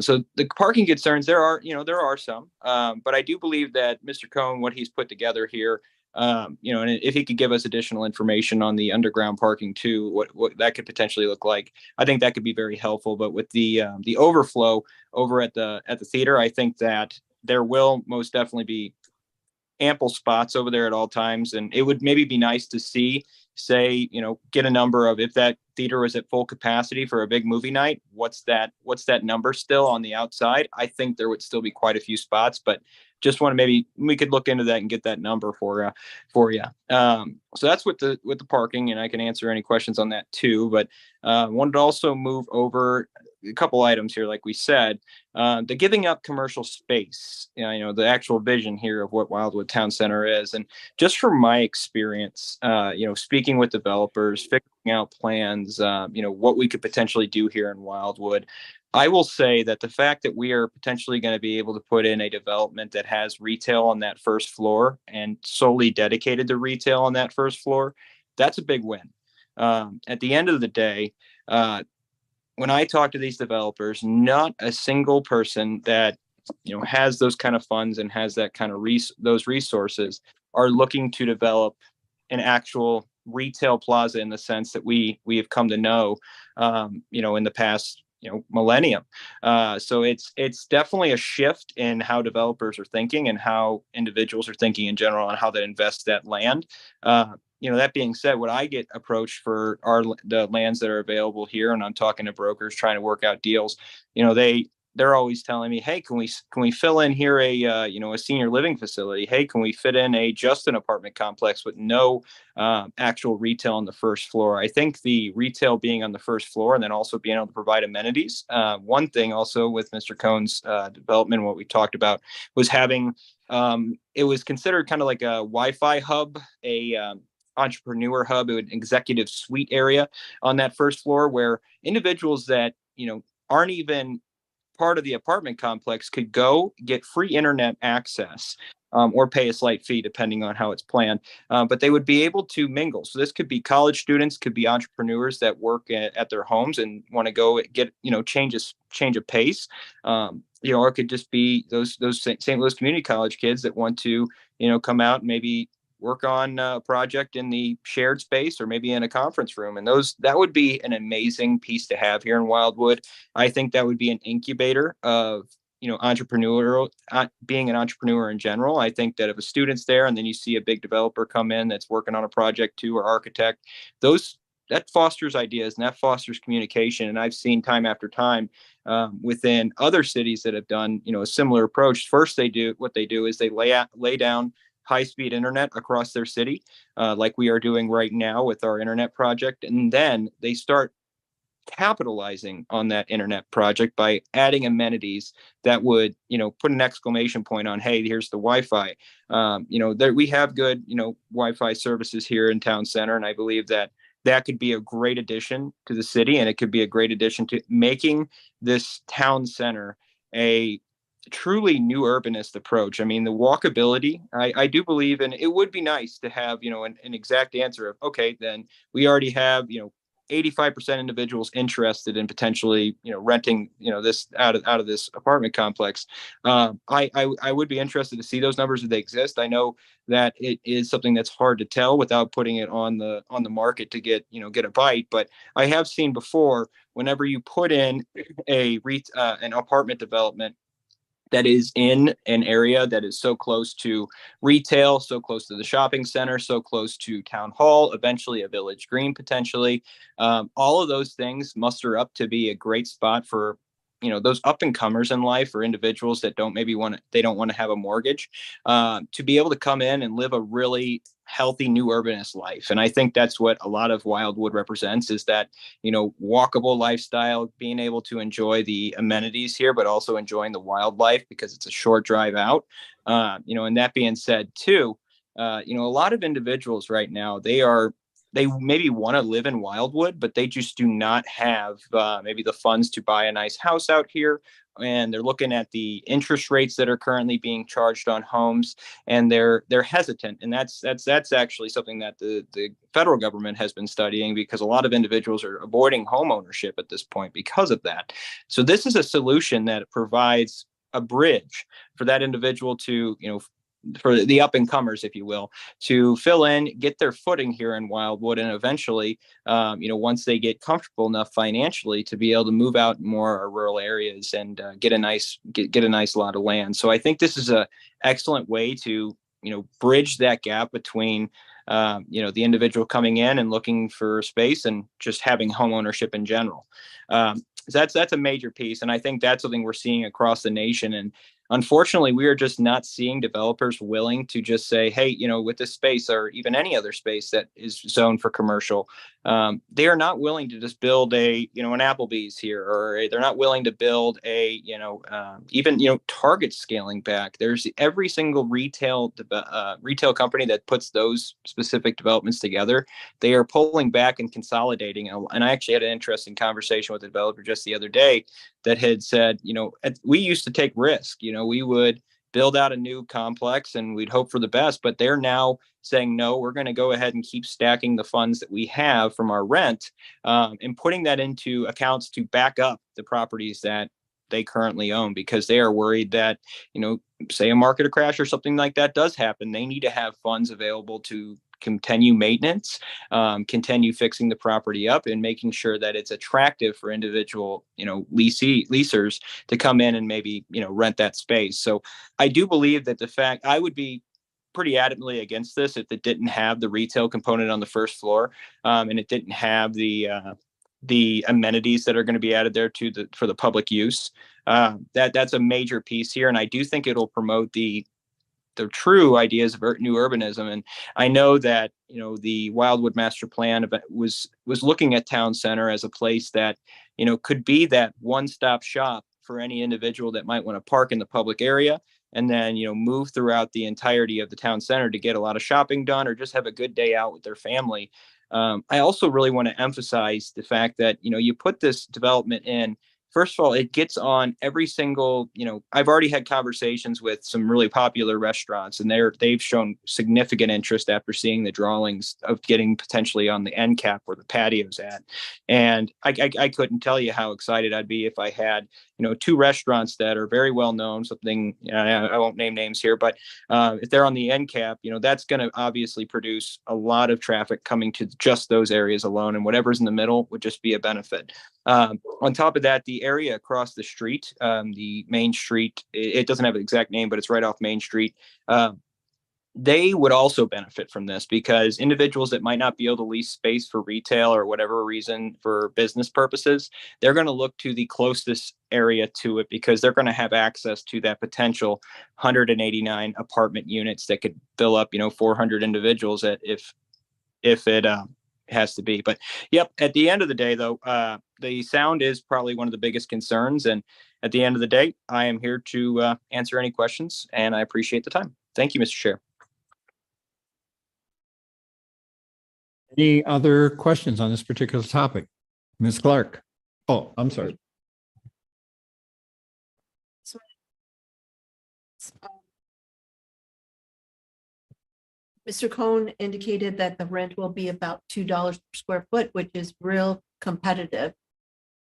So the parking concerns, there are some, but I do believe that Mr. Cohn, what he's put together here, and if he could give us additional information on the underground parking too, what that could potentially look like, I think that could be very helpful. But with the overflow over at the theater, I think that there will most definitely be ample spots over there at all times. And it would maybe be nice to say, get a number of, if that theater is at full capacity for a big movie night, what's that number still on the outside? I think there would still be quite a few spots, but just want to, maybe we could look into that and get that number for you. So that's with the parking, and I can answer any questions on that too. But wanted to also move over, a couple items here, like we said, the giving up commercial space, the actual vision here of what Wildwood Town Center is. And just from my experience, speaking with developers, figuring out plans, what we could potentially do here in Wildwood, I will say that the fact that we are potentially going to be able to put in a development that has retail on that first floor and solely dedicated to retail on that first floor, that's a big win. At the end of the day, when I talk to these developers, not a single person that has those kind of funds and has that kind of those resources are looking to develop an actual retail plaza in the sense that we have come to know, in the past millennium. So it's definitely a shift in how developers are thinking and how individuals are thinking in general on how they invest that land. That being said, when I get approached for the lands that are available here, and I'm talking to brokers trying to work out deals, they're always telling me, hey, can we fill in here a senior living facility? Hey, can we fit in just an apartment complex with no actual retail on the first floor? I think the retail being on the first floor and then also being able to provide amenities. One thing also with Mr. Cohn's development, what we talked about was having, it was considered kind of like a Wi-Fi hub, entrepreneur hub, an executive suite area on that first floor where individuals that, aren't even part of the apartment complex could go get free internet access, or pay a slight fee depending on how it's planned. But they would be able to mingle. So this could be college students, could be entrepreneurs that work at their homes and want to go get, change of pace. Or it could just be those St. Louis Community College kids that want to, come out and maybe work on a project in the shared space or maybe in a conference room. And that would be an amazing piece to have here in Wildwood. I think that would be an incubator of, entrepreneurial, being an entrepreneur in general. I think that if a student's there and then you see a big developer come in that's working on a project too, or architect, that fosters ideas and that fosters communication. And I've seen time after time within other cities that have done, a similar approach. First, what they do is they lay down high-speed internet across their city, like we are doing right now with our internet project. And then they start capitalizing on that internet project by adding amenities that would, put an exclamation point on, hey, here's the Wi-Fi. We have good, Wi-Fi services here in Town Center. And I believe that could be a great addition to the city. And it could be a great addition to making this town center a truly new urbanist approach. I mean, the walkability, I do believe, and it would be nice to have, an exact answer of, okay, then we already have, 85% individuals interested in potentially, renting, this out of this apartment complex. I would be interested to see those numbers if they exist. I know that it is something that's hard to tell without putting it on the market to get a bite. But I have seen before, whenever you put in an apartment development that is in an area that is so close to retail, so close to the shopping center, so close to town hall, eventually a village green potentially. All of those things muster up to be a great spot for those up and comers in life or individuals that don't want to have a mortgage, to be able to come in and live a really healthy new urbanist life. And I think that's what a lot of Wildwood represents, is that, walkable lifestyle, being able to enjoy the amenities here, but also enjoying the wildlife because it's a short drive out. And that being said too, a lot of individuals right now, they maybe want to live in Wildwood, but they just do not have maybe the funds to buy a nice house out here. And they're looking at the interest rates that are currently being charged on homes, and they're hesitant. And that's actually something that the federal government has been studying, because a lot of individuals are avoiding home ownership at this point because of that. So this is a solution that provides a bridge for that individual to, for the up and comers, if you will, to fill in, get their footing here in Wildwood, and eventually, once they get comfortable enough financially to be able to move out more rural areas and get a nice lot of land. So I think this is a excellent way to, bridge that gap between, the individual coming in and looking for space and just having home ownership in general. That's a major piece. And I think that's something we're seeing across the nation. And unfortunately, we are just not seeing developers willing to just say, hey, with this space or even any other space that is zoned for commercial, they are not willing to just build an Applebee's here, or they're not willing to build even Target scaling back. There's every single retail company that puts those specific developments together. They are pulling back and consolidating. And I actually had an interesting conversation with a developer just the other day that had said, we used to take risk. We would build out a new complex and we'd hope for the best, but they're now saying, no, we're going to go ahead and keep stacking the funds that we have from our rent, and putting that into accounts to back up the properties that they currently own, because they are worried that, say a market crash or something like that does happen. They need to have funds available to continue maintenance, continue fixing the property up, and making sure that it's attractive for individual, leasers to come in and maybe, rent that space. So I do believe that I would be pretty adamantly against this if it didn't have the retail component on the first floor, and it didn't have the amenities that are going to be added there for the public use. That's a major piece here, and I do think it'll promote the true ideas of new urbanism. And I know that the Wildwood Master Plan was looking at Town Center as a place that could be that one-stop shop for any individual that might want to park in the public area, and then move throughout the entirety of the town center to get a lot of shopping done or just have a good day out with their family. I also really want to emphasize the fact that you put this development in. First of all, it gets on every single, I've already had conversations with some really popular restaurants, and they've shown significant interest after seeing the drawings of getting potentially on the end cap where the patio's at. And I couldn't tell you how excited I'd be if I had, two restaurants that are very well known, I won't name names here, but if they're on the end cap, that's going to obviously produce a lot of traffic coming to just those areas alone, and whatever's in the middle would just be a benefit. On top of that, the area across the street, the Main Street, it doesn't have an exact name, but it's right off Main Street. They would also benefit from this, because individuals that might not be able to lease space for retail or whatever reason for business purposes, they're going to look to the closest area to it, because they're going to have access to that potential 189 apartment units that could fill up, 400 individuals if it has to be. But yep, at the end of the day, though, the sound is probably one of the biggest concerns. And at the end of the day, I am here to answer any questions, and I appreciate the time. Thank you, Mr. Chair. Any other questions on this particular topic? Ms. Clark? Oh, I'm sorry. Mr. Cohn indicated that the rent will be about $2 per square foot, which is real competitive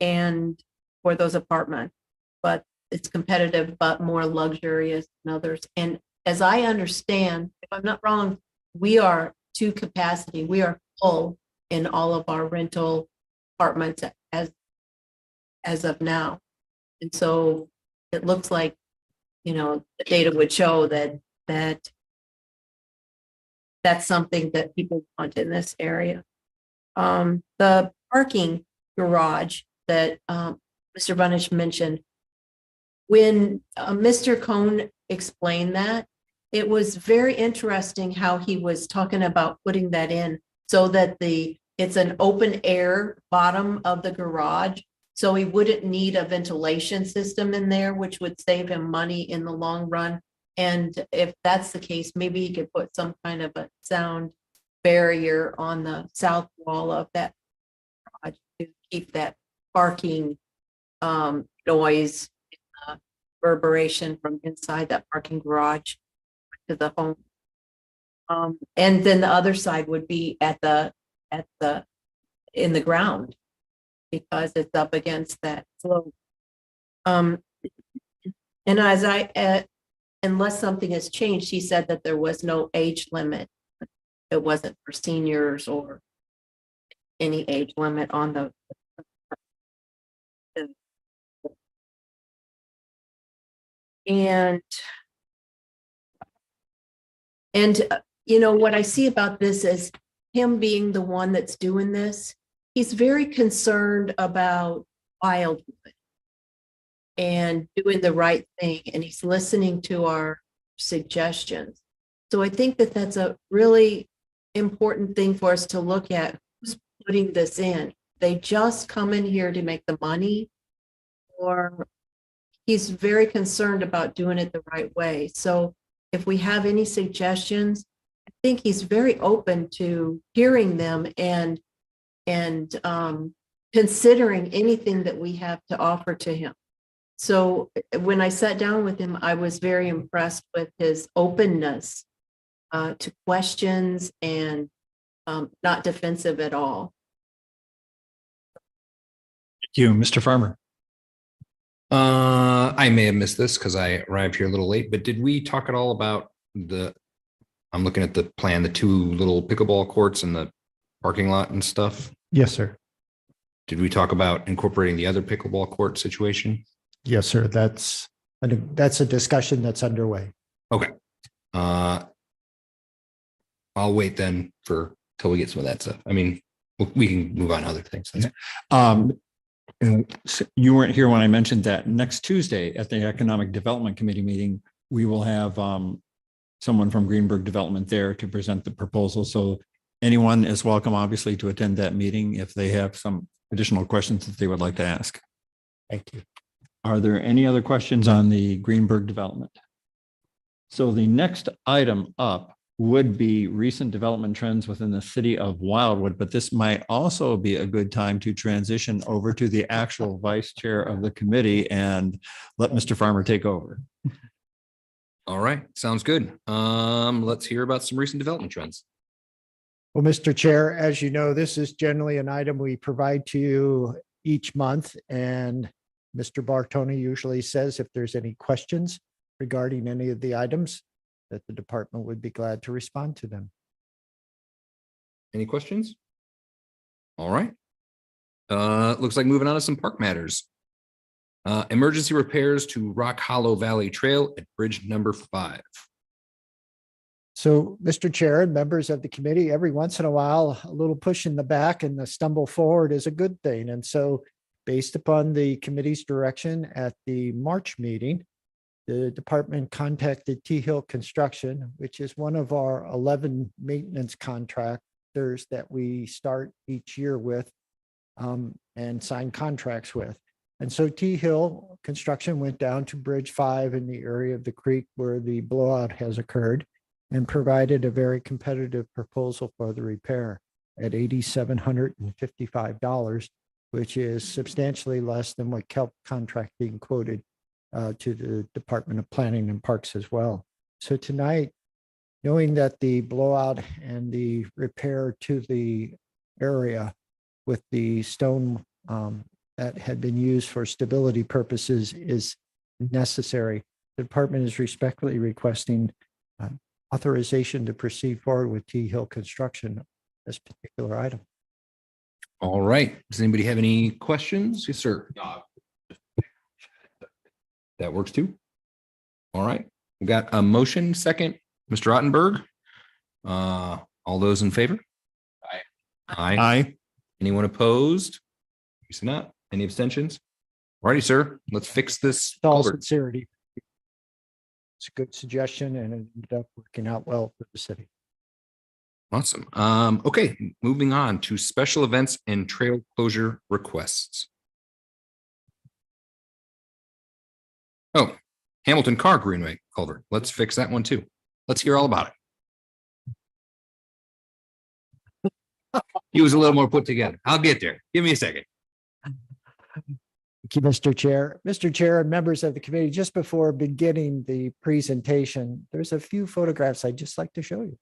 and for those apartments, but it's competitive, but more luxurious than others. And as I understand, if I'm not wrong, we are to capacity. We are full in all of our rental apartments as of now. And so it looks like, the data would show that that's something that people want in this area. The parking garage that Mr. Bunish mentioned, when Mr. Cohn explained that, it was very interesting how he was talking about putting that in so that it's an open air bottom of the garage. So he wouldn't need a ventilation system in there, which would save him money in the long run. And if that's the case, maybe he could put some kind of a sound barrier on the south wall of that garage to keep that parking noise, reverberation from inside that parking garage to the home. And then the other side would be in the ground, because it's up against that slope. And unless something has changed, he said that there was no age limit. It wasn't for seniors or any age limit on the. And what I see about this is him being the one that's doing this. He's very concerned about Wildwood and doing the right thing, and he's listening to our suggestions. So I think that that's a really important thing for us to look at. putting this in. They just come in here to make the money, or he's very concerned about doing it the right way. So if we have any suggestions, I think he's very open to hearing them and considering anything that we have to offer to him. So when I sat down with him, I was very impressed with his openness to questions and not defensive at all. Thank you, Mr. Farmer. I may have missed this because I arrived here a little late, but did we talk at all about I'm looking at the plan, the two little pickleball courts in the parking lot and stuff. Yes, sir. Did we talk about incorporating the other pickleball court situation? Yes, sir. That's a discussion that's underway. Okay. I'll wait then till we get some of that stuff. I mean, we can move on to other things. You weren't here when I mentioned that next Tuesday at the Economic Development Committee meeting, we will have someone from Greenberg Development there to present the proposal. So anyone is welcome, obviously, to attend that meeting if they have some additional questions that they would like to ask. Thank you. Are there any other questions on the Greenberg development? So the next item up would be recent development trends within the city of Wildwood, but this might also be a good time to transition over to the actual vice chair of the committee and let Mr. Farmer take over. All right, sounds good. Let's hear about some recent development trends. Well, Mr. Chair, as you know, this is generally an item we provide to you each month, and Mr. Bartoni usually says if there's any questions regarding any of the items, that the department would be glad to respond to them. Any questions? All right. Looks like moving on to some park matters. Emergency repairs to Rock Hollow Valley Trail at bridge number 5. So, Mr. Chair and members of the committee, every once in a while, a little push in the back and the stumble forward is a good thing. And so, based upon the committee's direction at the March meeting, the department contacted T Hill Construction, which is one of our 11 maintenance contractors that we start each year with and sign contracts with. And so T Hill Construction went down to Bridge 5 in the area of the creek where the blowout has occurred and provided a very competitive proposal for the repair at $8,755, which is substantially less than what Kelp Contracting quoted to the Department of Planning and Parks as well. So tonight, knowing that the blowout and the repair to the area with the stone that had been used for stability purposes is necessary, the department is respectfully requesting authorization to proceed forward with T Hill Construction, this particular item. All right. Does anybody have any questions? Yes, sir. That works too. All right. We got a motion second. Mr. Ottenberg. All those in favor? Aye. Aye. Anyone opposed? Guess not. Any abstentions? All righty, sir. Let's fix this With all culvert. sincerity, it's a good suggestion and it ended up working out well for the city. Awesome. Okay, moving on to special events and trail closure requests. Oh, Hamilton Car Greenway culvert. Let's fix that one too. Let's hear all about it. He was a little more put together. I'll get there. Give me a second. Thank you, Mr. Chair. Mr. Chair and members of the committee, just before beginning the presentation, there's a few photographs I'd just like to show you.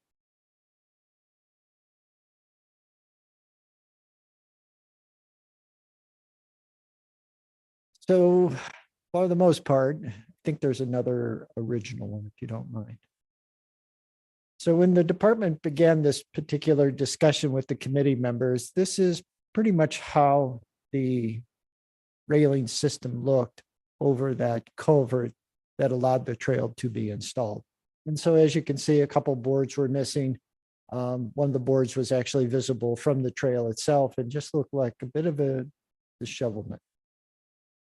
So for the most part, I think there's another original one, if you don't mind. So when the department began this particular discussion with the committee members, this is pretty much how the railing system looked over that culvert that allowed the trail to be installed. And so as you can see, a couple boards were missing. One of the boards was actually visible from the trail itself and just looked like a bit of a dishevelment.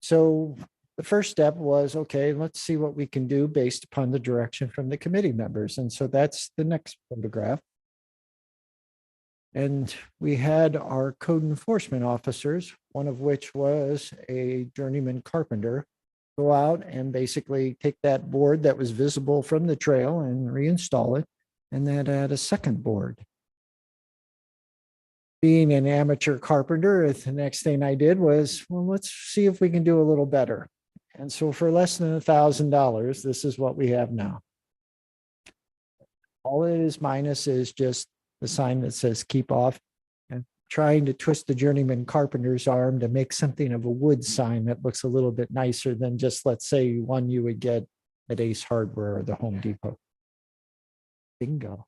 So the first step was, okay, let's see what we can do based upon the direction from the committee members. And so that's the next photograph. And we had our code enforcement officers, one of which was a journeyman carpenter, go out and basically take that board that was visible from the trail and reinstall it, and then add a second board. Being an amateur carpenter, the next thing I did was, well, let's see if we can do a little better. And so for less than $1,000, this is what we have now. All it is minus is just the sign that says keep off, and trying to twist the journeyman carpenter's arm to make something of a wood sign that looks a little bit nicer than just, let's say, one you would get at Ace Hardware or the Home Depot. Bingo.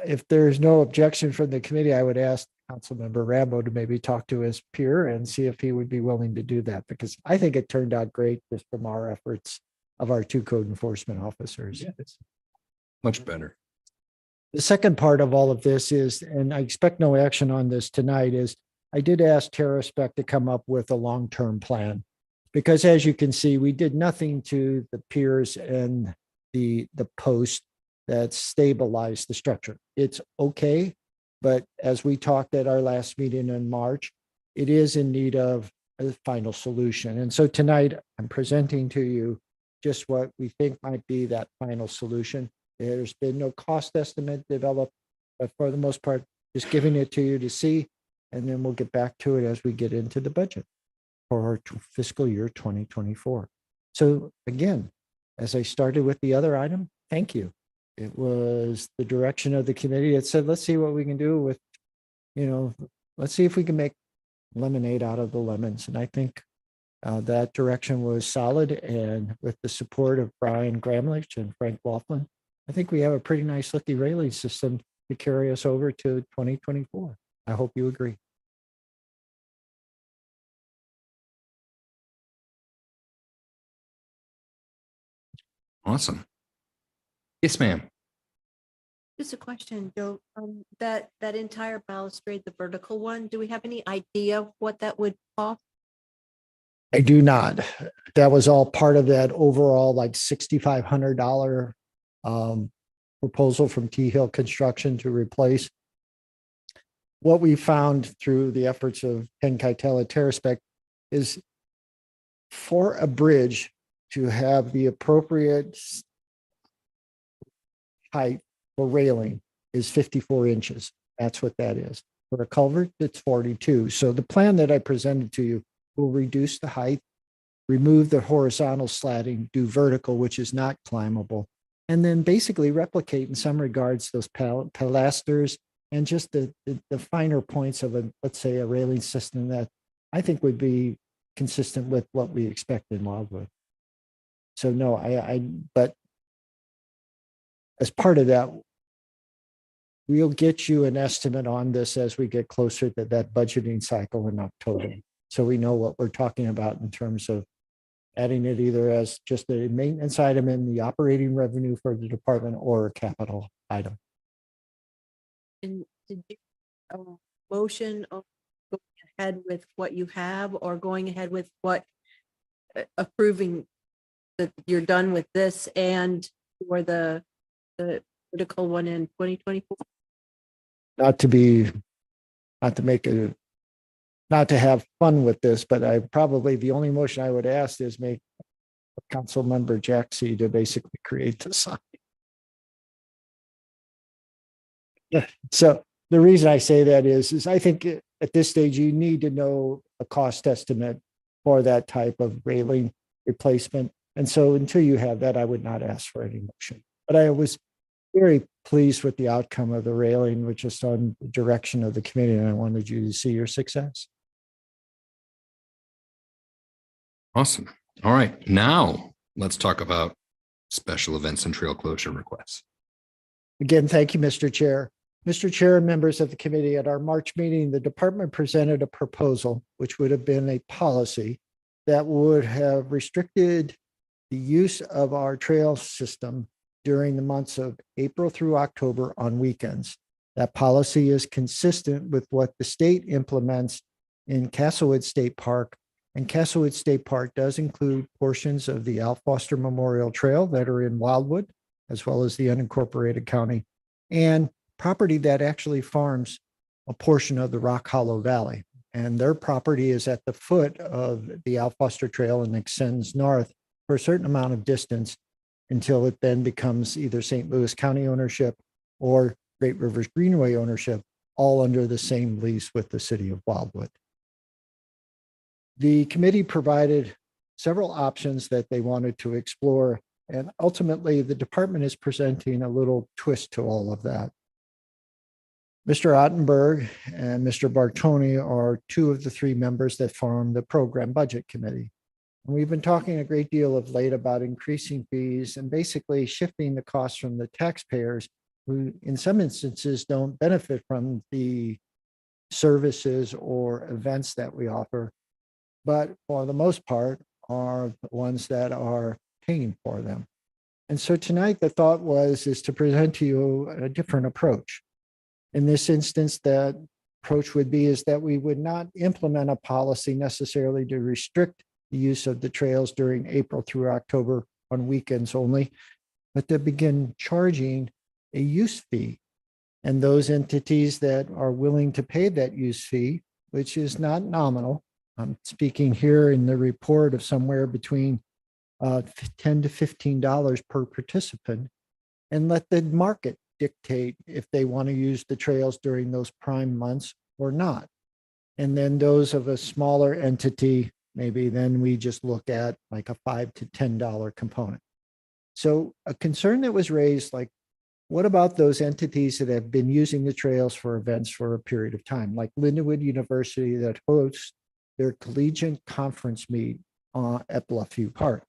If there's no objection from the committee, I would ask Councilmember Rambo to maybe talk to his peer and see if he would be willing to do that, because I think it turned out great just from our efforts of our two code enforcement officers. Much better. The second part of all of this is, and I expect no action on this tonight, is I did ask TerraSpec to come up with a long-term plan. Because as you can see, we did nothing to the piers and the post that stabilized the structure. It's okay, but as we talked at our last meeting in March, it is in need of a final solution. And so tonight I'm presenting to you just what we think might be that final solution. There's been no cost estimate developed, but for the most part, just giving it to you to see, and then we'll get back to it as we get into the budget for our fiscal year 2024. So again, as I started with the other item, thank you. It was the direction of the committee that said, let's see what we can do with, let's see if we can make lemonade out of the lemons. And I think that direction was solid. And with the support of Brian Gramlich and Frank Laughlin, I think we have a pretty nice looking railing system to carry us over to 2024. I hope you agree. Awesome. Yes, ma'am. Just a question, Joe, that entire balustrade, the vertical one, do we have any idea what that would cost? I do not. That was all part of that overall like $6,500 proposal from T Hill Construction to replace. What we found through the efforts of Ken Keitel at TerraSpec is for a bridge to have the appropriate height for railing is 54 inches. That's what that is. For a culvert, it's 42. So the plan that I presented to you will reduce the height, remove the horizontal slatting, do vertical, which is not climbable, and then basically replicate in some regards those pilasters and just the finer points of let's say a railing system that I think would be consistent with what we expect in Wildwood. So no, but as part of that, we'll get you an estimate on this as we get closer to that budgeting cycle in October. So we know what we're talking about in terms of adding it either as just a maintenance item in the operating revenue for the department or a capital item. And did you motion of going ahead with what you have or going ahead with what approving that you're done with this and for the vertical one in 2024? Not to have fun with this, but the only motion I would ask is make Council Member Jaxie to basically create the sign. So the reason I say that is I think at this stage, you need to know a cost estimate for that type of railing replacement. And so until you have that, I would not ask for any motion. But I was very pleased with the outcome of the railing, which is on the direction of the committee, and I wanted you to see your success. Awesome. All right. Now let's talk about special events and trail closure requests. Again, thank you, Mr. Chair. Mr. Chair and members of the committee, at our March meeting, the department presented a proposal, which would have been a policy that would have restricted the use of our trail system during the months of April through October on weekends. That policy is consistent with what the state implements in Castlewood State Park And Castlewood State Park does include portions of the Al Foster Memorial Trail that are in Wildwood, as well as the unincorporated county, and property that actually farms a portion of the Rock Hollow Valley. And their property is at the foot of the Al Foster Trail and extends north for a certain amount of distance until it then becomes either St. Louis County ownership or Great Rivers Greenway ownership, all under the same lease with the city of Wildwood. The committee provided several options that they wanted to explore, and ultimately the department is presenting a little twist to all of that. Mr. Ottenberg and Mr. Bartoni are two of the three members that form the program budget committee. And we've been talking a great deal of late about increasing fees and basically shifting the costs from the taxpayers, who in some instances don't benefit from the services or events that we offer, but for the most part are the ones that are paying for them. And so tonight the thought is to present to you a different approach. In this instance, that approach would be is that we would not implement a policy necessarily to restrict the use of the trails during April through October on weekends only, but to begin charging a use fee. And those entities that are willing to pay that use fee, which is not nominal, I'm speaking here in the report of somewhere between $10 to $15 per participant, and let the market dictate if they want to use the trails during those prime months or not. And then those of a smaller entity, maybe then we just look at like a $5 to $10 component. So a concern that was raised, like, what about those entities that have been using the trails for events for a period of time, like Lindenwood University that hosts their collegiate conference meet at Bluffview Park?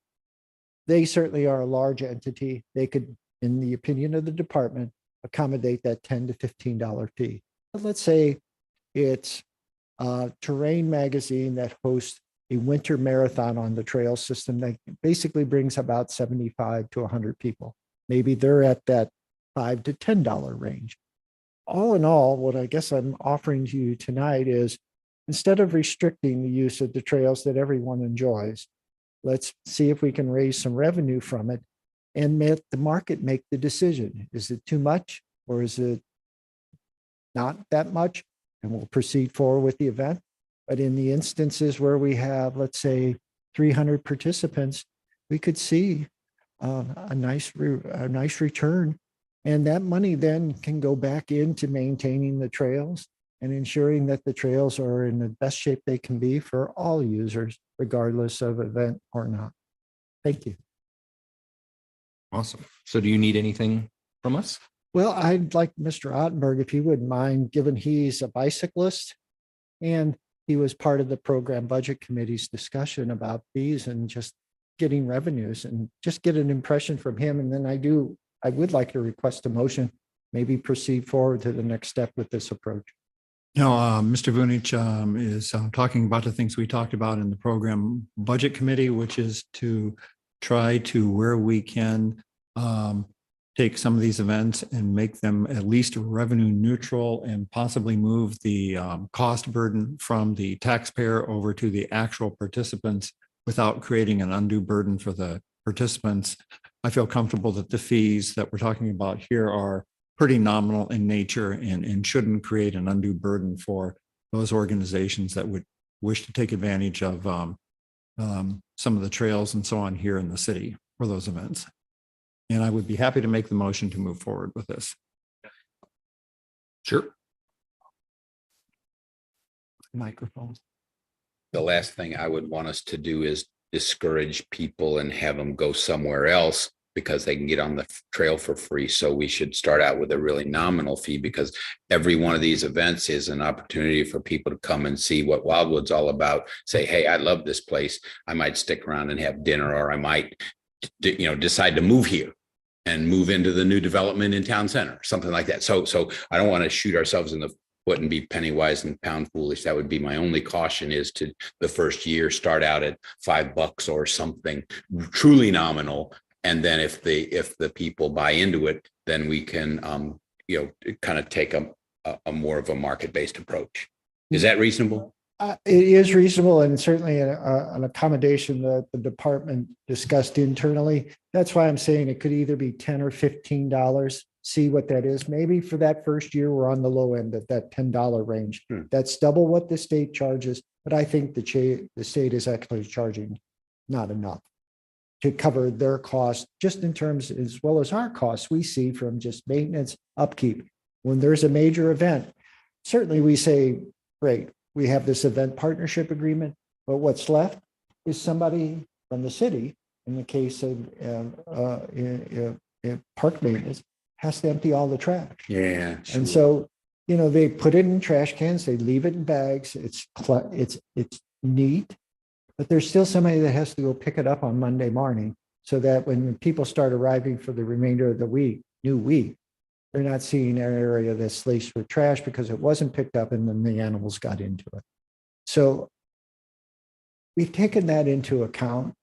They certainly are a large entity. They could, in the opinion of the department, accommodate that $10 to $15 fee. But let's say it's Terrain Magazine that hosts a winter marathon on the trail system that basically brings about 75 to 100 people. Maybe they're at that $5 to $10 range. All in all, what I guess I'm offering to you tonight is, instead of restricting the use of the trails that everyone enjoys, let's see if we can raise some revenue from it and let the market make the decision. Is it too much or is it not that much? And we'll proceed forward with the event. But in the instances where we have, let's say, 300 participants, we could see a nice return. And that money then can go back into maintaining the trails and ensuring that the trails are in the best shape they can be for all users, regardless of event or not. Thank you. Awesome. So do you need anything from us? Well, I'd like Mr. Ottenberg, if he wouldn't mind, given he's a bicyclist and he was part of the program budget committee's discussion about fees and just getting revenues, and just get an impression from him. And then I would like to request a motion, maybe proceed forward to the next step with this approach. No, Mr. Vunich is talking about the things we talked about in the program budget committee, which is to try to, where we can, take some of these events and make them at least revenue neutral and possibly move the cost burden from the taxpayer over to the actual participants without creating an undue burden for the participants. I feel comfortable that the fees that we're talking about here are pretty nominal in nature and shouldn't create an undue burden for those organizations that would wish to take advantage of some of the trails and so on here in the city for those events. And I would be happy to make the motion to move forward with this. Sure. Microphones. The last thing I would want us to do is discourage people and have them go somewhere else because they can get on the trail for free. So we should start out with a really nominal fee, because every one of these events is an opportunity for people to come and see what Wildwood's all about. Say, hey, I love this place. I might stick around and have dinner, or I might, decide to move here and move into the new development in town center, something like that. So I don't want to shoot ourselves in the foot and be penny wise and pound foolish. That would be my only caution, is to the first year start out at $5 or something truly nominal. And then if the people buy into it, then we can, kind of take a more of a market-based approach. Is that reasonable? It is reasonable and certainly an accommodation that the department discussed internally. That's why I'm saying it could either be $10 or $15. See what that is. Maybe for that first year, we're on the low end at that $10 range. That's double what the state charges, but I think the state is actually charging not enough to cover their costs, just in terms as well as our costs we see from just maintenance, upkeep. When there's a major event, certainly we say, great, we have this event partnership agreement, but what's left is somebody from the city, in the case of park maintenance, has to empty all the trash. Yeah. And so, you know, they put it in trash cans, they leave it in bags, it's neat, but there's still somebody that has to go pick it up on Monday morning, so that when people start arriving for the remainder of the week, new week, they're not seeing an area that's laced with trash because it wasn't picked up and then the animals got into it. So we've taken that into account,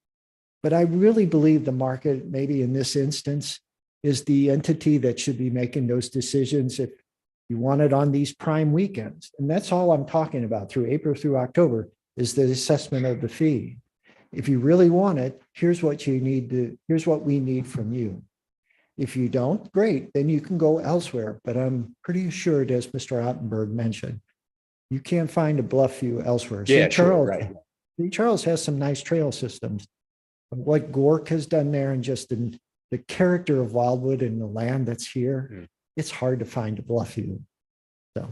but I really believe the market, maybe in this instance, is the entity that should be making those decisions if you want it on these prime weekends. And that's all I'm talking about through April through October is the assessment of the fee. If you really want it, here's what we need from you. If you don't, great, then you can go elsewhere. But I'm pretty assured, as Mr. Ottenberg mentioned, you can't find a Bluff View elsewhere. Yeah, St. sure, Charles, right. St. Charles has some nice trail systems. But what Gork has done there and just in the character of Wildwood and the land that's here, it's hard to find a Bluff View. So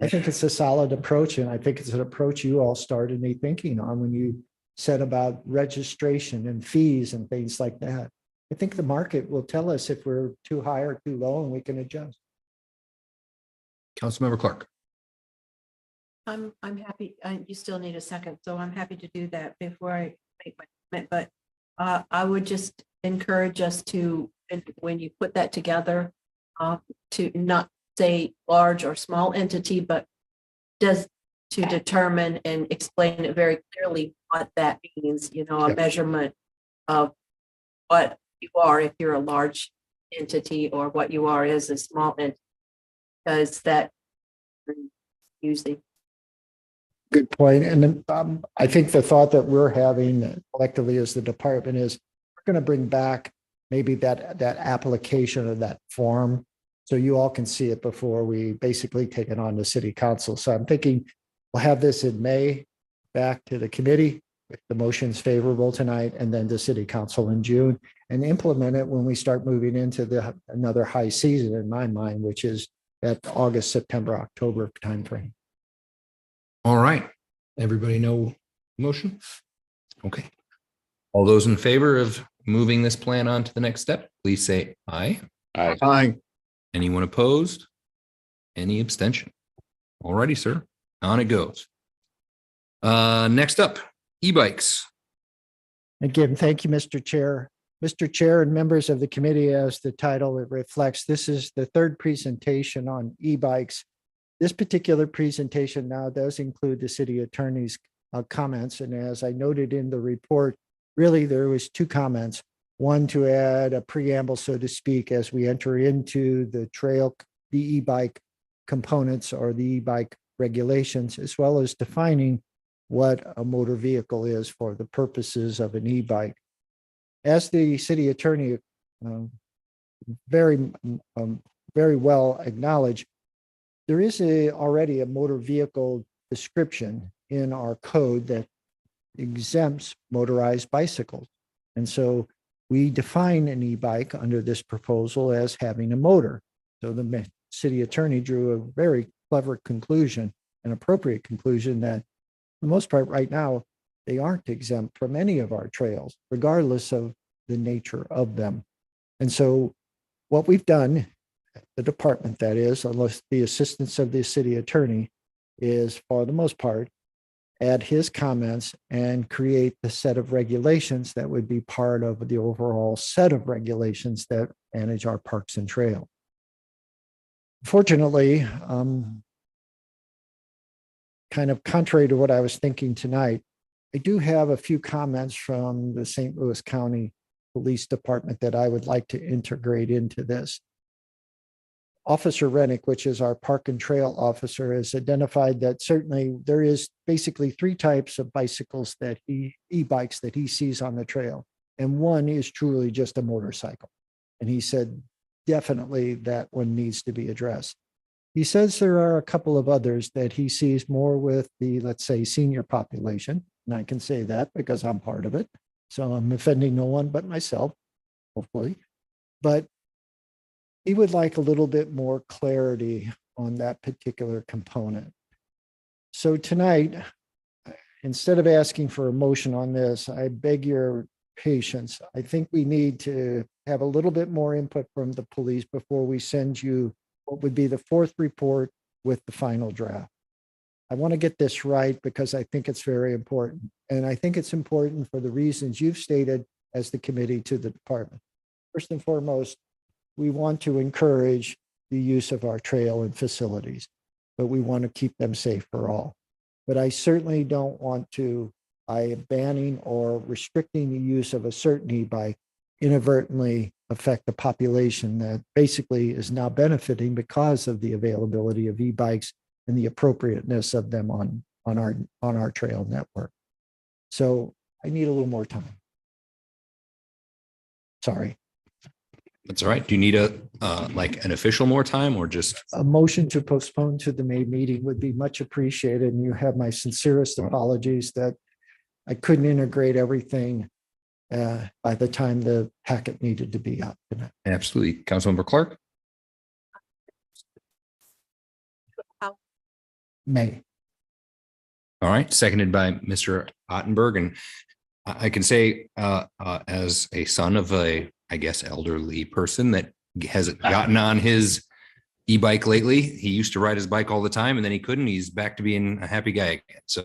I think it's a solid approach, and I think it's an approach you all started me thinking on when you said about registration and fees and things like that. I think the market will tell us if we're too high or too low, and we can adjust. Councilmember Clark. I'm happy, you still need a second, so I'm happy to do that before I make my comment, but I would just encourage us to, when you put that together, to not say large or small entity, but to determine and explain it very clearly what that means, you know, a measurement of what you are if you're a large entity or what you are as a small entity, because that usually. Good point. And I think the thought that we're having collectively as the department is we're going to bring back maybe that application of that form so you all can see it before we basically take it on to city council. So I'm thinking we'll have this in May back to the committee if the motion's favorable tonight, and then to city council in June, and implement it when we start moving into another high season in my mind, which is that August, September, October timeframe. All right. Everybody know motion? Okay. All those in favor of moving this plan on to the next step, please say aye. Aye. Anyone opposed? Any abstention? All righty, sir. On it goes. Next up, e-bikes. Again, thank you, Mr. Chair. Mr. Chair and members of the committee, as the title it reflects, this is the third presentation on e-bikes. This particular presentation now does include the city attorney's comments. And as I noted in the report, really there was two comments. One, to add a preamble, so to speak, as we enter into the e-bike components or the e-bike regulations, as well as defining what a motor vehicle is for the purposes of an e-bike. As the city attorney very well acknowledged, there is already a motor vehicle description in our code that exempts motorized bicycles. And so we define an e-bike under this proposal as having a motor. So the city attorney drew a very clever conclusion, an appropriate conclusion, that for the most part right now, they aren't exempt from any of our trails, regardless of the nature of them. And so what we've done, the department that is, unless the assistance of the city attorney, is for the most part, add his comments and create the set of regulations that would be part of the overall set of regulations that manage our parks and trails. Fortunately, kind of contrary to what I was thinking tonight, I do have a few comments from the St. Louis County Police Department that I would like to integrate into this. Officer Rennick, which is our park and trail officer, has identified that certainly there is basically three types of bicycles that e-bikes that he sees on the trail. And one is truly just a motorcycle. And he said, definitely that one needs to be addressed. He says there are a couple of others that he sees more with the, let's say, senior population. And I can say that because I'm part of it. So I'm offending no one but myself, hopefully. But he would like a little bit more clarity on that particular component. So tonight, instead of asking for a motion on this, I beg your patience. I think we need to have a little bit more input from the police before we send you what would be the fourth report with the final draft. I want to get this right because I think it's very important. And I think it's important for the reasons you've stated as the committee to the department. First and foremost, we want to encourage the use of our trail and facilities, but we want to keep them safe for all. But I certainly don't want to, by banning or restricting the use of a certain e-bike, inadvertently affect the population that basically is now benefiting because of the availability of e-bikes and the appropriateness of them on our trail network. So I need a little more time. Sorry. That's all right. Do you need a, like an official more time or just? A motion to postpone to the May meeting would be much appreciated. And you have my sincerest apologies that I couldn't integrate everything by the time the packet needed to be up tonight. Absolutely. Councilmember Clark? May. All right, seconded by Mr. Ottenberg. And I can say, as a son of a, I guess, elderly person that has gotten on his e-bike lately, he used to ride his bike all the time and then he couldn't. He's back to being a happy guy again. So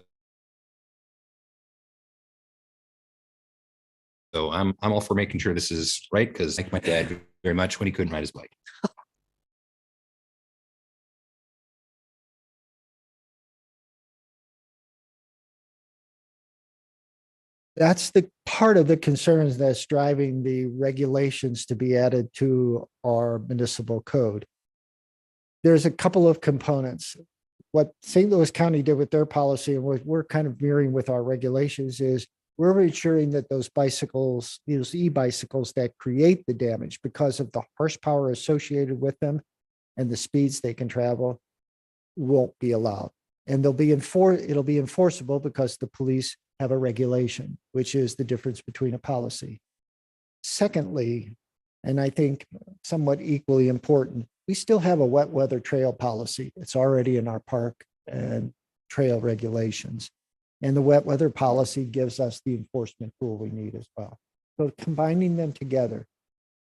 I'm all for making sure this is right because I like my dad very much when he couldn't ride his bike. That's the part of the concerns that's driving the regulations to be added to our municipal code. There's a couple of components. What St. Louis County did with their policy and what we're kind of mirroring with our regulations is we're ensuring that those bicycles, those e-bicycles that create the damage because of the horsepower associated with them and the speeds they can travel won't be allowed. And it'll be enforceable because the police have a regulation, which is the difference between a policy. Secondly, and I think somewhat equally important, we still have a wet weather trail policy. It's already in our park and trail regulations. And the wet weather policy gives us the enforcement tool we need as well. So combining them together,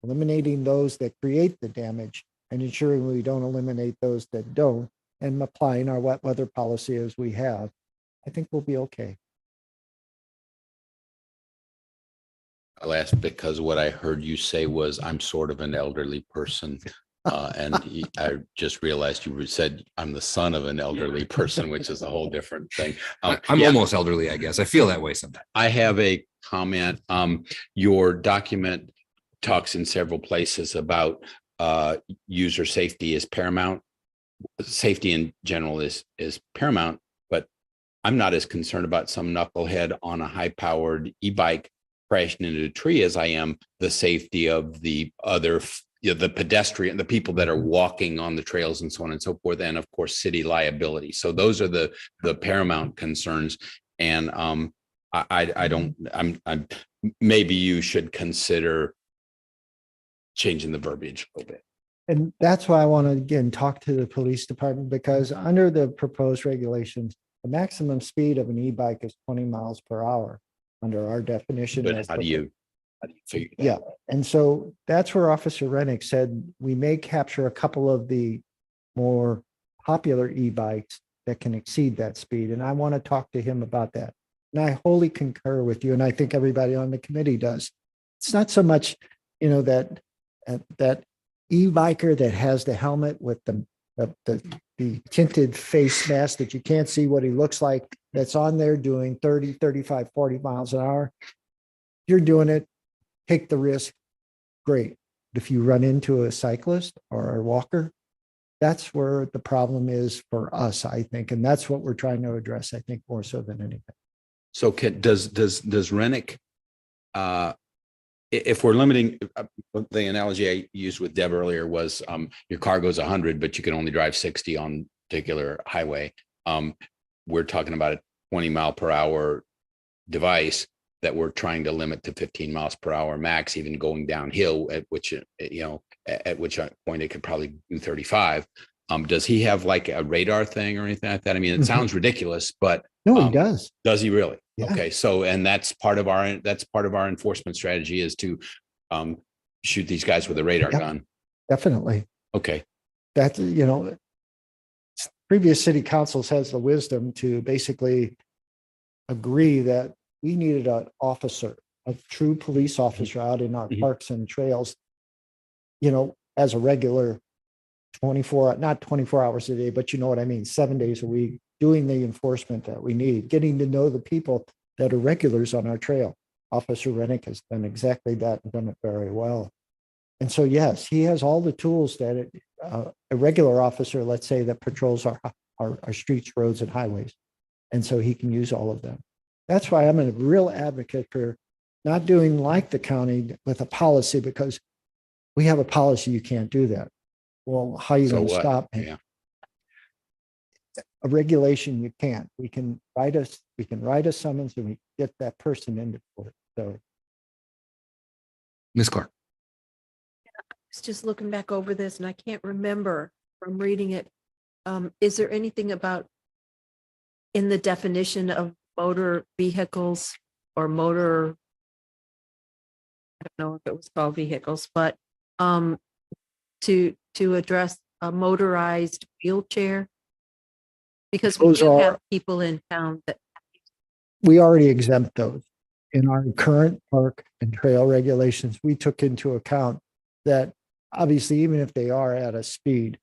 eliminating those that create the damage and ensuring we don't eliminate those that don't, and applying our wet weather policy as we have, I think we'll be okay. I'll ask because what I heard you say was I'm sort of an elderly person. I just realized you said I'm the son of an elderly person, which is a whole different thing. I'm almost elderly, I guess. I feel that way sometimes. I have a comment. Your document talks in several places about user safety is paramount. Safety in general is paramount, but I'm not as concerned about some knucklehead on a high-powered e-bike crashing into a tree as I am the safety of the other, the pedestrian, the people that are walking on the trails and so on and so forth, and of course, city liability. So those are the paramount concerns. And maybe you should consider changing the verbiage a little bit. And that's why I want to, again, talk to the police department, because under the proposed regulations, the maximum speed of an e-bike is 20 miles per hour under our definition. But how do you figure that? Yeah. And so that's where Officer Rennick said we may capture a couple of the more popular e-bikes that can exceed that speed. And I want to talk to him about that. And I wholly concur with you. And I think everybody on the committee does. It's not so much, that e-biker that has the helmet with the tinted face mask that you can't see what he looks like, that's on there doing 30, 35, 40 miles an hour. You're doing it, take the risk, great. But if you run into a cyclist or a walker, That's where the problem is for us, I think, and that's what we're trying to address, I think, more so than anything. So does Rennick, if we're limiting, the analogy I used with Deb earlier was, your car goes 100, but you can only drive 60 on particular highway. We're talking about a 20-mile-per-hour device that we're trying to limit to 15 miles per hour max, even going downhill, at which, at which point it could probably do 35. Does he have like a radar thing or anything like that? I mean, it Mhm. sounds ridiculous, but No, he does. does he really? Yeah. Okay, so, and that's part of our enforcement strategy is to shoot these guys with a radar Yep. gun. Definitely. Okay, That, previous city councils has the wisdom to basically agree that we needed an officer, a true police officer out in our Mhm. parks and trails, as a regular 24, not 24 hours a day, but you know what I mean, 7 days a week, doing the enforcement that we need, getting to know the people that are regulars on our trail. Officer Rennick has done exactly that and done it very well. And so, yes, he has all the tools that a regular officer, let's say, that patrols our streets, roads, and highways. And so he can use all of them. That's why I'm a real advocate for not doing like the county with a policy, because we have a policy, you can't do that. Well, how are you so going to what? stop me? Yeah, A regulation, you can't. We can write a summons and we get that person into court. So Ms. Clark. was just looking back over this and I can't remember from reading it. Is there anything about in the definition of motor vehicles or motor? I don't know if it was called vehicles, but to address a motorized wheelchair? Because we Those do are- have people in town that, we already exempt those. In our current park and trail regulations, we took into account that obviously, even if they are at a speed,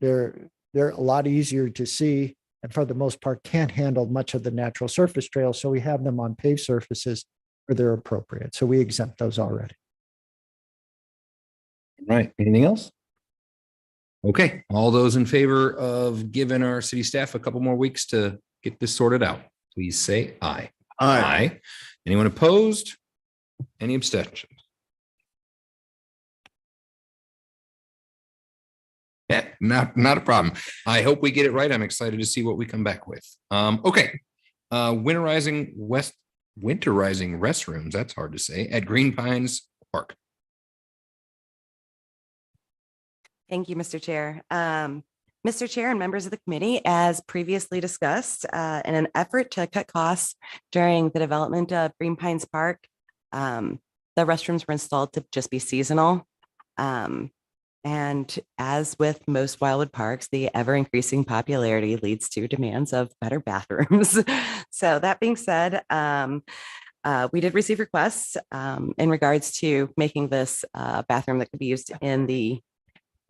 they're a lot easier to see, and for the most part can't handle much of the natural surface trails. So we have them on paved surfaces where they're appropriate. So we exempt those already. Right. Anything else? Okay. All those in favor of giving our city staff a couple more weeks to get this sorted out, please say aye. Aye. Anyone opposed? Any abstentions? Yeah, not a problem. I hope we get it right. I'm excited to see what we come back with. Okay. Winterizing restrooms, that's hard to say, at Green Pines Park. Thank you, Mr. Chair. Mr. Chair and members of the committee, as previously discussed, in an effort to cut costs during the development of Green Pines Park, the restrooms were installed to just be seasonal. And as with most Wildwood parks, the ever increasing popularity leads to demands of better bathrooms. So that being said, we did receive requests in regards to making this bathroom that could be used in the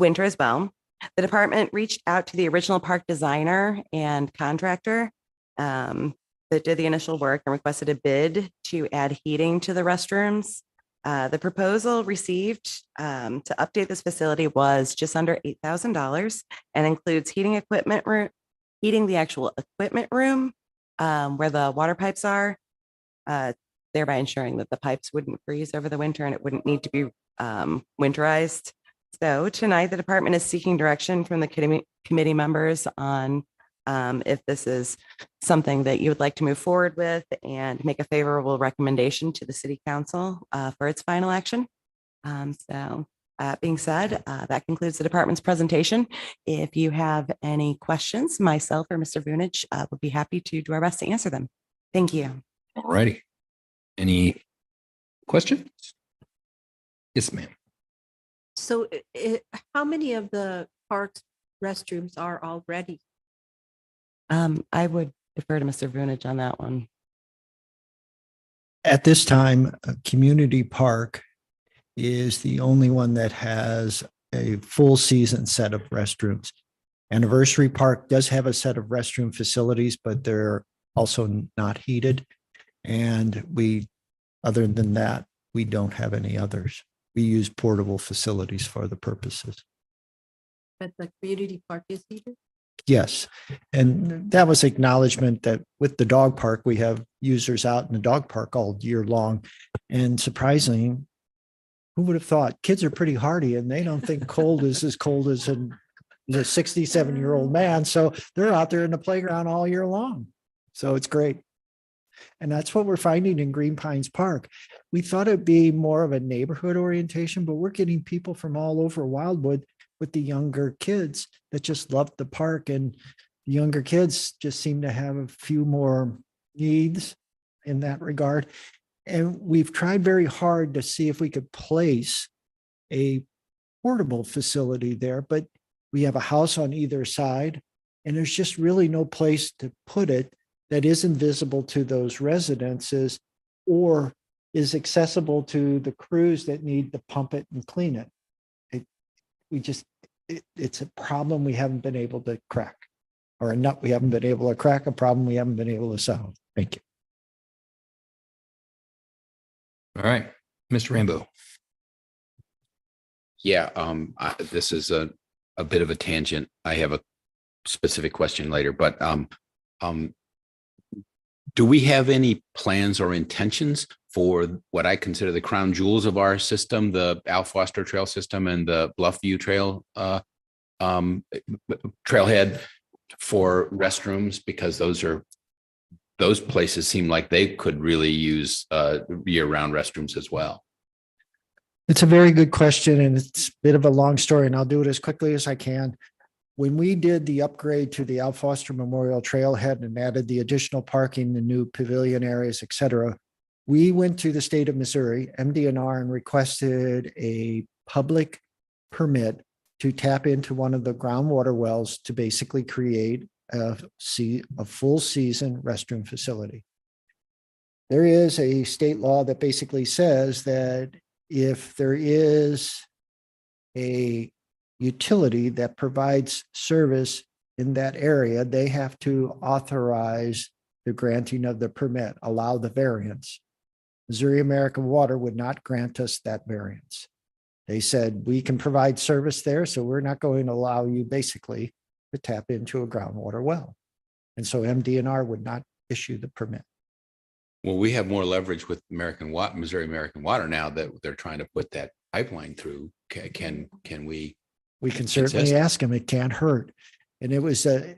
winter as well. The department reached out to the original park designer and contractor that did the initial work and requested a bid to add heating to the restrooms. The proposal received to update this facility was just under $8,000 and includes heating the actual equipment room where the water pipes are, thereby ensuring that the pipes wouldn't freeze over the winter and it wouldn't need to be winterized. So tonight, the department is seeking direction from the committee members on if this is something that you would like to move forward with and make a favorable recommendation to the city council for its final action. So that being said, that concludes the department's presentation. If you have any questions, myself or Mr. Vunich would be happy to do our best to answer them. Thank you. All righty. Any questions? Yes, ma'am. so how many of the park's restrooms are already? I would defer to Mr. Vunich on that one. At this time, a community park is the only one that has a full season set of restrooms. Anniversary Park does have a set of restroom facilities, but they're also not heated. And other than that, we don't have any others. We use portable facilities for the purposes. that the community park is heated? Yes. And that was acknowledgement that with the dog park, we have users out in the dog park all year long. And surprisingly, who would have thought kids are pretty hardy and they don't think cold is as cold as a 67-year-old man. So they're out there in the playground all year long. So it's great. And that's what we're finding in Green Pines Park. We thought it'd be more of a neighborhood orientation, but we're getting people from all over Wildwood with the younger kids that just love the park. And the younger kids just seem to have a few more needs in that regard. And we've tried very hard to see if we could place a portable facility there, but we have a house on either side, and there's just really no place to put it that isn't visible to those residences or is accessible to the crews that need to pump it and clean it. It's a problem we haven't been able to crack, or a nut we haven't been able to crack, a problem we haven't been able to solve. Thank you. All right, Mr. Rambo. Yeah, this is a bit of a tangent. I have a specific question later, but do we have any plans or intentions for what I consider the crown jewels of our system, the Al Foster Trail system and the Bluffview Trail trailhead for restrooms? Because those places seem like they could really use year-round restrooms as well. It's a very good question, and it's a bit of a long story, and I'll do it as quickly as I can. When we did the upgrade to the Al Foster Memorial Trailhead and added the additional parking, the new pavilion areas, et cetera, we went to the state of Missouri, MDNR, and requested a public permit to tap into one of the groundwater wells to basically create a full season restroom facility. There is a state law that basically says that if there is a utility that provides service in that area, they have to authorize the granting of the permit, allow the variance. Missouri American Water would not grant us that variance. They said, we can provide service there, so we're not going to allow you basically to tap into a groundwater well. And so MDNR would not issue the permit. Well, we have more leverage with Missouri American Water now that they're trying to put that pipeline through. Can we? We can certainly ask them. It can't hurt. And it was a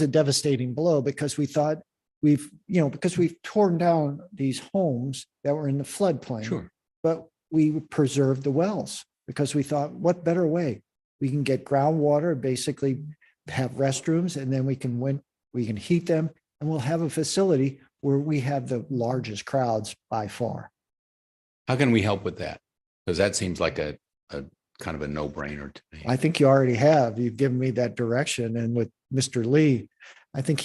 devastating blow because we thought because we've torn down these homes that were in the floodplain. Sure. But we preserved the wells because we thought, what better way? We can get groundwater, basically have restrooms, and then we can heat them, and we'll have a facility where we have the largest crowds by far. How can we help with that? Because that seems like a kind of a no-brainer to me. I think you already have. You've given me that direction. And with Mr. Lee, I think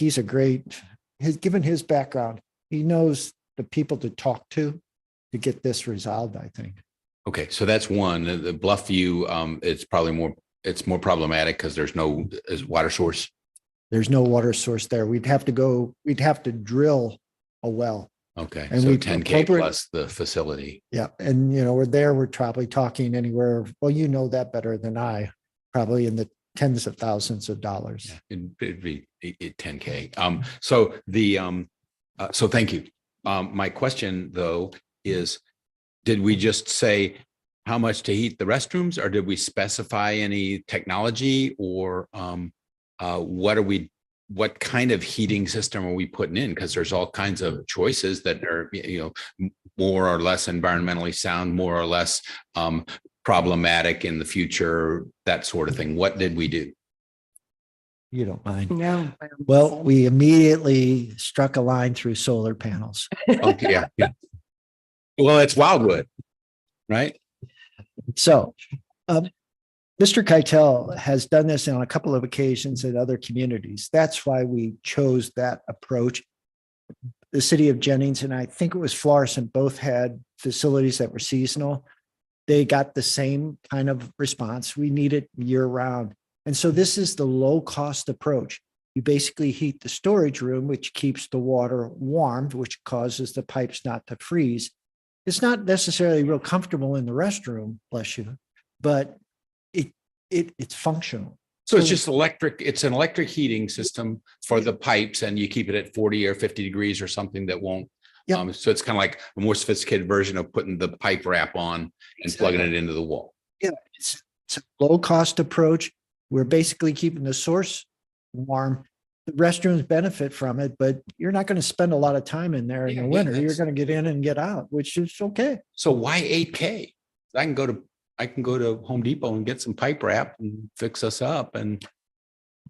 given his background, he knows the people to talk to get this resolved, I think. Okay, so that's one. The Bluffview, it's more problematic because there's no water source. There's no water source there. We'd have to drill a well. Okay, and so 10K plus the facility. Yeah, and we're probably talking anywhere, well, you know that better than I, probably in the tens of thousands of dollars. Yeah, it'd be 10K. So thank you. My question though is, did we just say how much to heat the restrooms, or did we specify any technology, or what kind of heating system are we putting in? Because there's all kinds of choices that are, more or less environmentally sound, more or less problematic in the future, that sort of thing. What did we do? You don't mind? No. Well, we immediately struck a line through solar panels. Okay, yeah. Well, it's Wildwood, right? So, Mr. Keitel has done this on a couple of occasions in other communities. That's why we chose that approach. The city of Jennings and I think it was Florissant both had facilities that were seasonal. They got the same kind of response. We need it year round. And so this is the low cost approach. You basically heat the storage room, which keeps the water warm, which causes the pipes not to freeze. It's not necessarily real comfortable in the restroom, bless you, but it's functional. So it's just electric, it's an electric heating system for the pipes and you keep it at 40 or 50 degrees or something that won't. Yeah. So it's kind of like a more sophisticated version of putting the pipe wrap on and plugging it into the wall. Yeah, it's a low cost approach. We're basically keeping the source warm. The restrooms benefit from it, but you're not going to spend a lot of time in there in Yeah, the yeah, winter. You're that's- going to get in and get out, which is okay. So why 8K? I can go to Home Depot and get some pipe wrap and fix us up and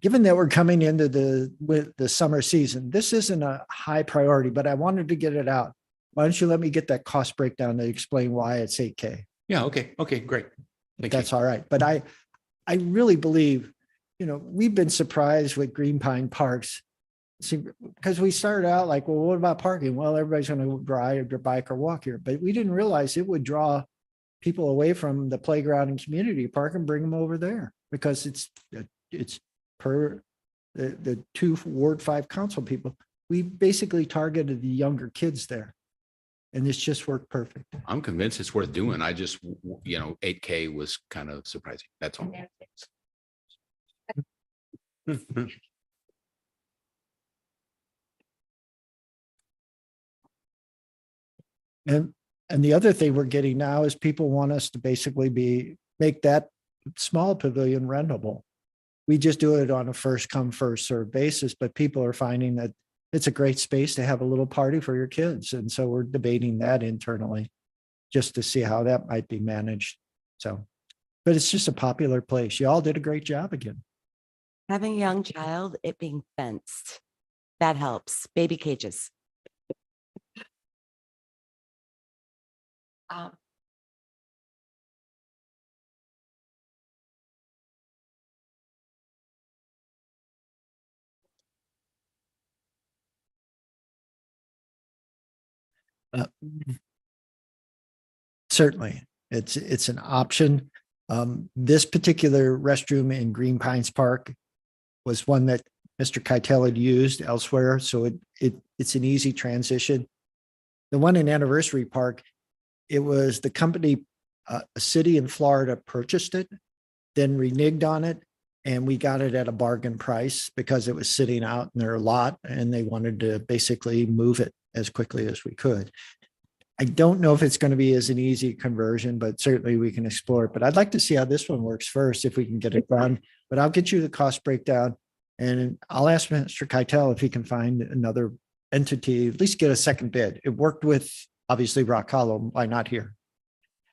Given that we're coming into with the summer season, this isn't a high priority, but I wanted to get it out. Why don't you let me get that cost breakdown to explain why it's 8K? yeah, okay, great. Thank you. That's all right. But I really believe, we've been surprised with Green Pine Parks. See, because we started out like, well, what about parking? Well, everybody's going to ride or bike or walk here, but we didn't realize it would draw people away from the playground and community park and bring them over there because it's per the 2 Ward 5 council people. We basically targeted the younger kids there. And this just worked perfect. I'm convinced it's worth doing. I just, 8K was kind of surprising. That's all. And the other thing we're getting now is people want us to basically make that small pavilion rentable. We just do it on a first come, first served basis, but people are finding that it's a great space to have a little party for your kids. And so we're debating that internally just to see how that might be managed. So, but it's just a popular place. You all did a great job again. Having a young child, it being fenced, that helps. Baby cages. Certainly, it's an option. This particular restroom in Green Pines Park was one that Mr. Keitel had used elsewhere, so it's an easy transition. The one in Anniversary Park, it was the company, a city in Florida purchased it, then reneged on it, and we got it at a bargain price because it was sitting out in their lot, and they wanted to basically move it as quickly as we could. I don't know if it's going to be as an easy conversion, but certainly we can explore it. But I'd like to see how this one works first, if we can get it done. But I'll get you the cost breakdown, and I'll ask Mr. Keitel if he can find another entity, at least get a second bid. It worked with obviously Rock Hollow. Why not here?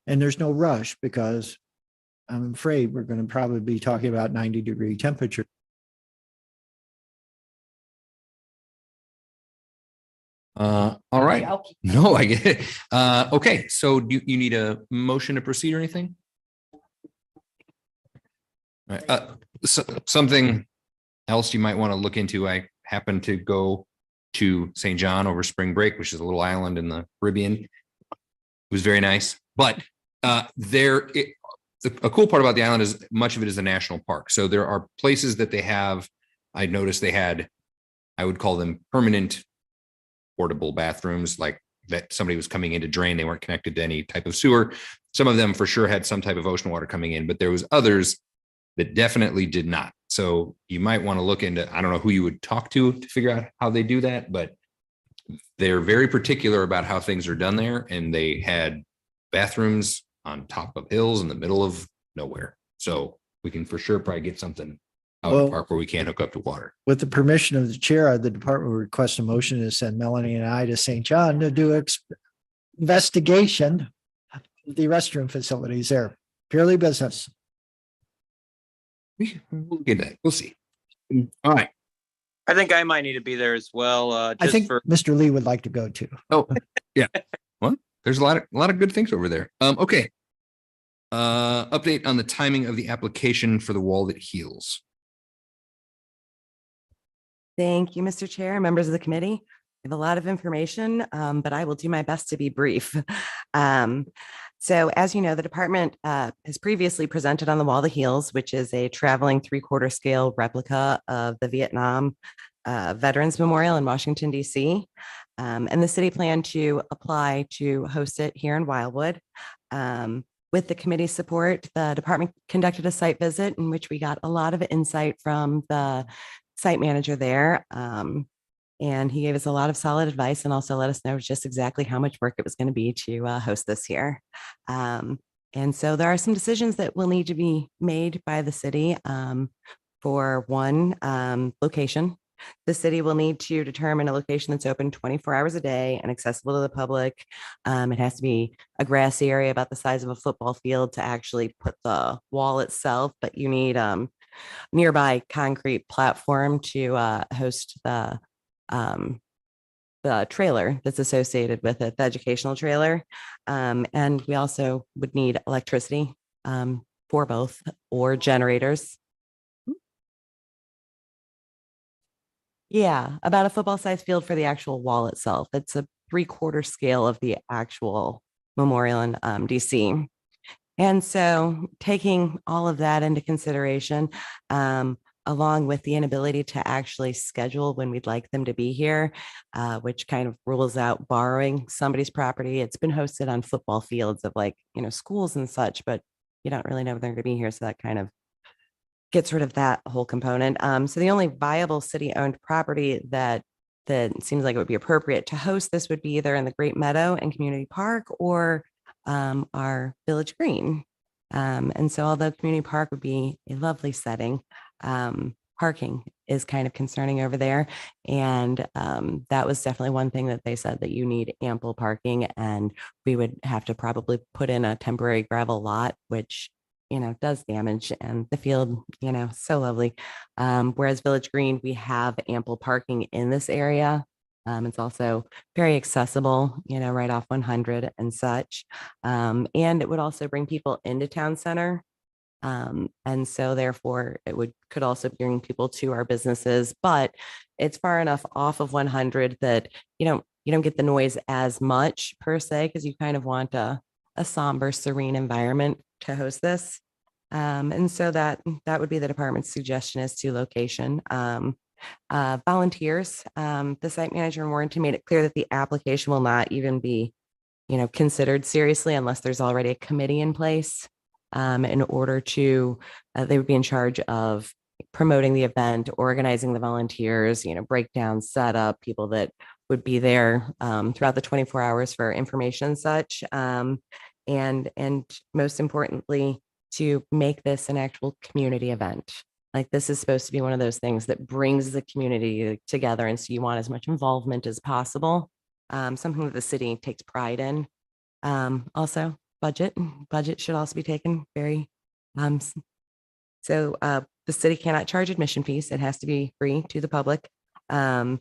And there's no rush because I'm afraid we're going to probably be talking about 90-degree temperature. All right. No, I get it. Okay, so do you need a motion to proceed or anything? All right, something else you might want to look into. I happened to go to St. John over spring break, which is a little island in the Caribbean. It was very nice, but a cool part about the island is much of it is a national park. So there are places that they have, I noticed they had, I would call them permanent portable bathrooms, like that somebody was coming in to drain. They weren't connected to any type of sewer. Some of them for sure had some type of ocean water coming in, but there was others that definitely did not. So you might want to look into, I don't know who you would talk to figure out how they do that, but they're very particular about how things are done there. And they had bathrooms on top of hills in the middle of nowhere. So we can for sure probably get something out of the park where we can't hook up to water. With the permission of the chair, the department will request a motion to send Melanie and I to St. John to do investigation of the restroom facilities there. Purely business. We'll get that. We'll see. All right. I think I might need to be there as well. I Just think for Mr. Lee would like to go too. Oh, yeah. Well, there's a lot of good things over there. Okay. Update on the timing of the application for the wall that heals. Thank you, Mr. Chair, members of the committee. I have a lot of information, but I will do my best to be brief. So as you know, the department has previously presented on the Wall that Heals, which is a traveling 3/4 scale replica of the Vietnam Veterans Memorial in Washington, D.C. And the city planned to apply to host it here in Wildwood. with the committee's support, the department conducted a site visit in which we got a lot of insight from the site manager there. And he gave us a lot of solid advice and also let us know just exactly how much work it was going to be to host this year. And so there are some decisions that will need to be made by the city. For one, location. The city will need to determine a location that's open 24 hours a day and accessible to the public. It has to be a grassy area about the size of a football field to actually put the wall itself, but you need nearby concrete platform to host the trailer that's associated with it, the educational trailer. And we also would need electricity for both or generators. Yeah, about a football sized field for the actual wall itself. It's a 3/4 scale of the actual memorial in DC. And so taking all of that into consideration, along with the inability to actually schedule when we'd like them to be here, which kind of rules out borrowing somebody's property. It's been hosted on football fields of like, schools and such, but you don't really know when they're going to be here. So that kind of gets rid of that whole component. So the only viable city-owned property that seems like it would be appropriate to host this would be either in the Great Meadow and Community Park or our Village Green. And so although Community Park would be a lovely setting, parking is kind of concerning over there. And that was definitely one thing that they said, that you need ample parking, and we would have to probably put in a temporary gravel lot, which does damage, and the field, so lovely. Whereas Village Green, we have ample parking in this area. It's also very accessible, right off 100 and such. And it would also bring people into town center. And so therefore it could also bring people to our businesses, but it's far enough off of 100 that you don't get the noise as much per se, because you kind of want a somber, serene environment to host this. And so that would be the department's suggestion as to location. Volunteers, the site manager in Warrenton made it clear that the application will not even be, considered seriously unless there's already a committee in place. In order to, they would be in charge of promoting the event, organizing the volunteers, breakdown, setup, people that would be there throughout the 24 hours for information and such. And most importantly, to make this an actual community event. Like, this is supposed to be one of those things that brings the community together. And so you want as much involvement as possible. Something that the city takes pride in. Also, budget should also be taken very, so the city cannot charge admission fees. It has to be free to the public. And,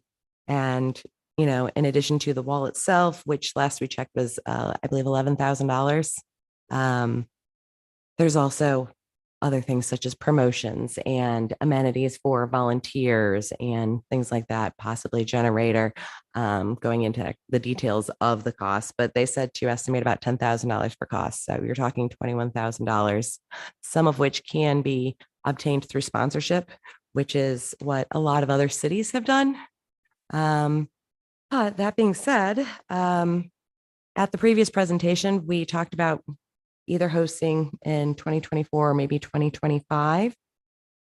in addition to the wall itself, which last we checked was, I believe, $11,000. There's also other things such as promotions and amenities for volunteers and things like that, possibly a generator, going into the details of the cost. But they said to estimate about $10,000 for costs. So you're talking $21,000, some of which can be obtained through sponsorship, which is what a lot of other cities have done. But that being said, at the previous presentation, we talked about either hosting in 2024 or maybe 2025.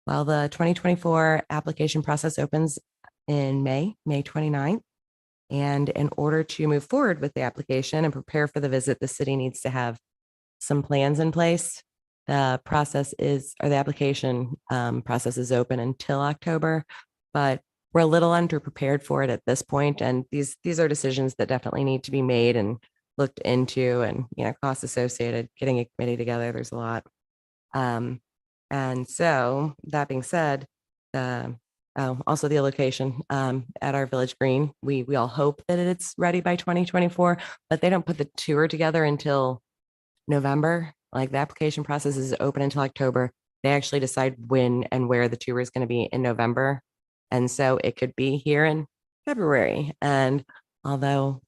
Well, the 2024 application process opens in May 29th. And in order to move forward with the application and prepare for the visit, the city needs to have some plans in place. The application process is open until October, but we're a little underprepared for it at this point. And these are decisions that definitely need to be made and looked into, and costs associated, getting a committee together. There's a lot. And so that being said, also the location at our Village Green, we all hope that it's ready by 2024, but they don't put the tour together until November. Like, the application process is open until October. They actually decide when and where the tour is going to be in November. And so it could be here in February. And although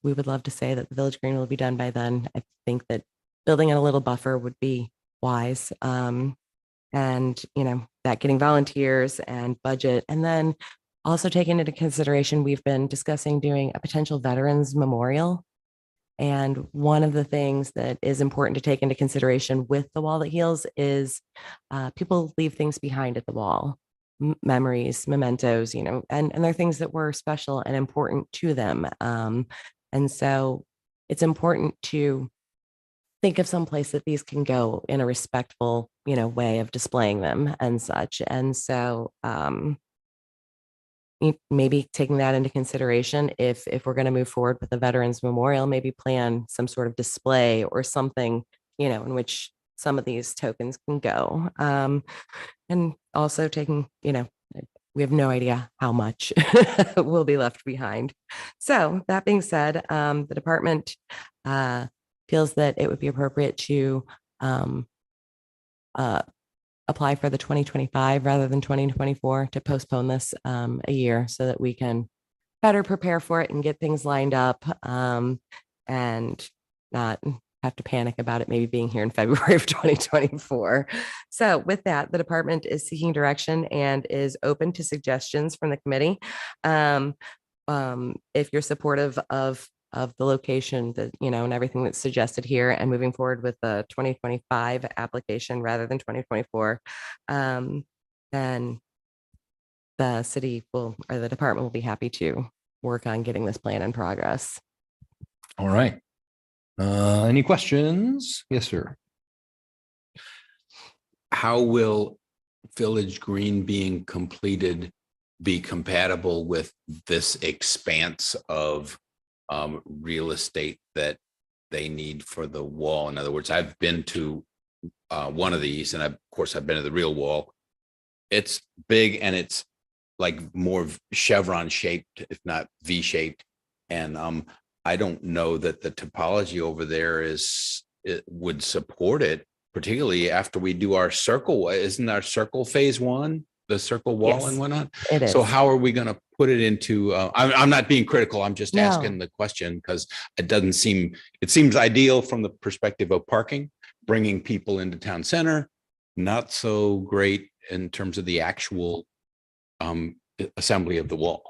we would love to say that the Village Green will be done by then, I think that building in a little buffer would be wise. And, that getting volunteers and budget, and then also taking into consideration, we've been discussing doing a potential veterans memorial. And one of the things that is important to take into consideration with the wall that heals is people leave things behind at the wall, memories, mementos, and they're things that were special and important to them. And so it's important to think of some place that these can go in a respectful, way of displaying them and such. And so maybe taking that into consideration, if we're going to move forward with the Veterans Memorial, maybe plan some sort of display or something, in which some of these tokens can go. And also taking, we have no idea how much will be left behind. So that being said, the department feels that it would be appropriate to apply for the 2025 rather than 2024, to postpone this a year so that we can better prepare for it and get things lined up, and not have to panic about it maybe being here in February of 2024. So with that, the department is seeking direction and is open to suggestions from the committee. If you're supportive of the location that, and everything that's suggested here, and moving forward with the 2025 application rather than 2024, then the city will, or the department will be happy to work on getting this plan in progress. All right. Any questions? Yes, sir. How will Village Green being completed be compatible with this expanse of real estate that they need for the wall? In other words, I've been to one of these, and of course I've been to the real wall. It's big and it's like more chevron shaped, if not V shaped. And I don't know that the topology over there would support it, particularly after we do our circle. Isn't our circle phase one, the circle wall Yes, and whatnot? it is. So how are we going to put it into, I'm not being critical. I'm just No. asking the question because it seems ideal from the perspective of parking, bringing people into town center, not so great in terms of the actual assembly of the wall.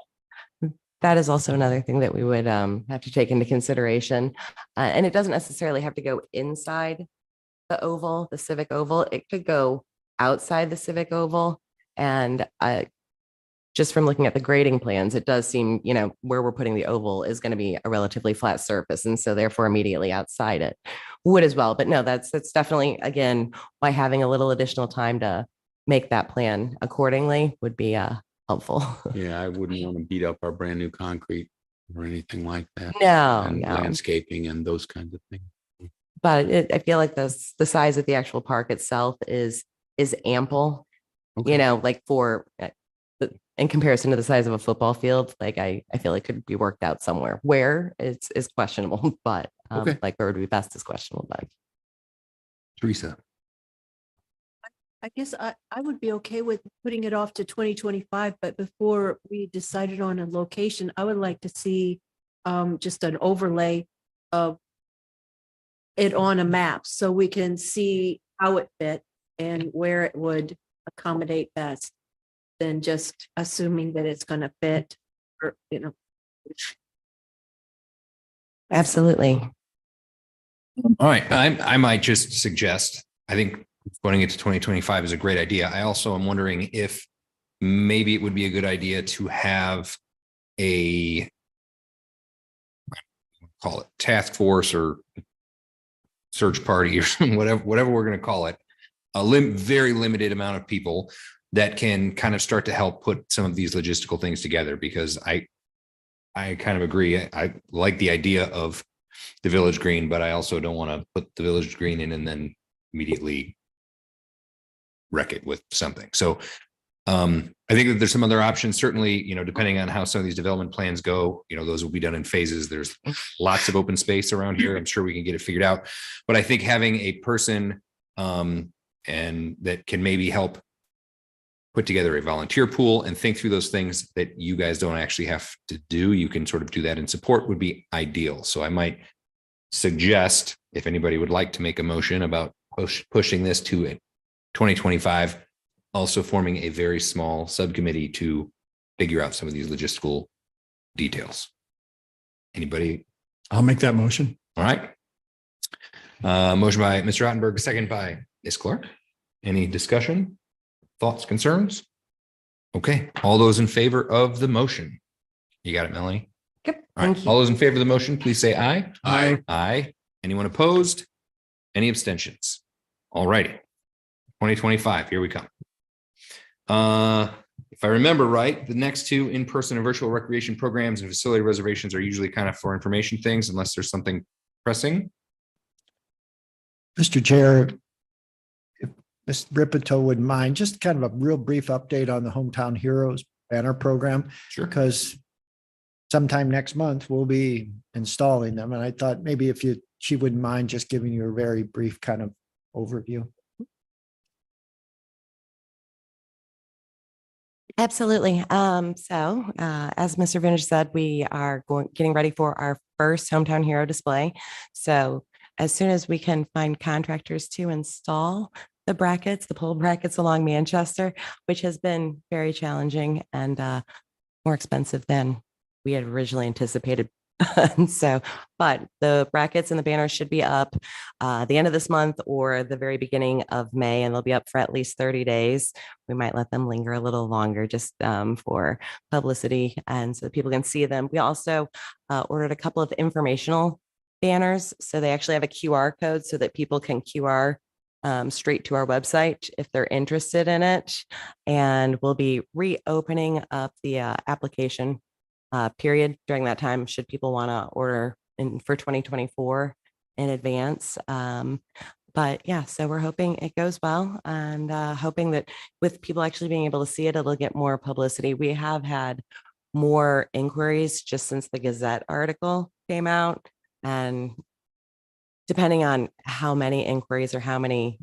That is also another thing that we would have to take into consideration. And it doesn't necessarily have to go inside the oval, the civic oval. It could go outside the civic oval. And just from looking at the grading plans, it does seem, where we're putting the oval is going to be a relatively flat surface. And so therefore immediately outside it would as well. But no, that's definitely, again, why having a little additional time to make that plan accordingly would be helpful. Yeah, I wouldn't want to beat up our brand new concrete or anything like that. No, And no. landscaping and those kinds of things. But I feel like the size of the actual park itself is ample, Okay. like for, in comparison to the size of a football field, like I feel like could be worked out somewhere. Where is questionable, but Okay. like where would be best is questionable, but. Teresa. I guess I would be okay with putting it off to 2025, but before we decided on a location, I would like to see just an overlay of it on a map so we can see how it fit and where it would accommodate best than just assuming that it's going to fit, or, Absolutely. All right. I might just suggest, I think going into 2025 is a great idea. I also am wondering if maybe it would be a good idea to have a, call it task force or search party or whatever we're going to call it, very limited amount of people that can kind of start to help put some of these logistical things together, because I kind of agree. I like the idea of the Village Green, but I also don't want to put the Village Green in and then immediately wreck it with something. So I think that there's some other options, certainly, depending on how some of these development plans go, those will be done in phases. There's lots of open space around here. I'm sure we can get it figured out, but I think having a person and that can maybe help put together a volunteer pool and think through those things that you guys don't actually have to do, you can sort of do that in support, would be ideal. So I might suggest, if anybody would like to make a motion about pushing this to 2025, also forming a very small subcommittee to figure out some of these logistical details. Anybody? I'll make that motion. All right. Motion by Mr. Ottenberg, second by Ms. Clark. Any discussion, thoughts, concerns? Okay, all those in favor of the motion? You got it, Melanie? Yep, All right, thank you. all those in favor of the motion, please say aye. Aye. Aye. Anyone opposed? Any abstentions? All righty. 2025, here we come. If I remember right, the next two in-person and virtual recreation programs and facility reservations are usually kind of for information things unless there's something pressing. Mr. Chair, if Ms. Ripito would mind, just kind of a real brief update on the Hometown Heroes banner program, Sure. because sometime next month we'll be installing them. And I thought maybe if she wouldn't mind just giving you a very brief kind of overview. Absolutely. As Mr. Vintage said, we are getting ready for our first Hometown Hero display. So as soon as we can find contractors to install the brackets, the pole brackets along Manchester, which has been very challenging and more expensive than we had originally anticipated. But the brackets and the banners should be up the end of this month or the very beginning of May, and they'll be up for at least 30 days. We might let them linger a little longer just for publicity and so that people can see them. We also ordered a couple of informational banners. So they actually have a QR code so that people can QR straight to our website if they're interested in it. And we'll be reopening up the application period during that time, should people want to order for 2024 in advance. But yeah, so we're hoping it goes well and hoping that with people actually being able to see it, it'll get more publicity. We have had more inquiries just since the Gazette article came out. And depending on how many inquiries or how many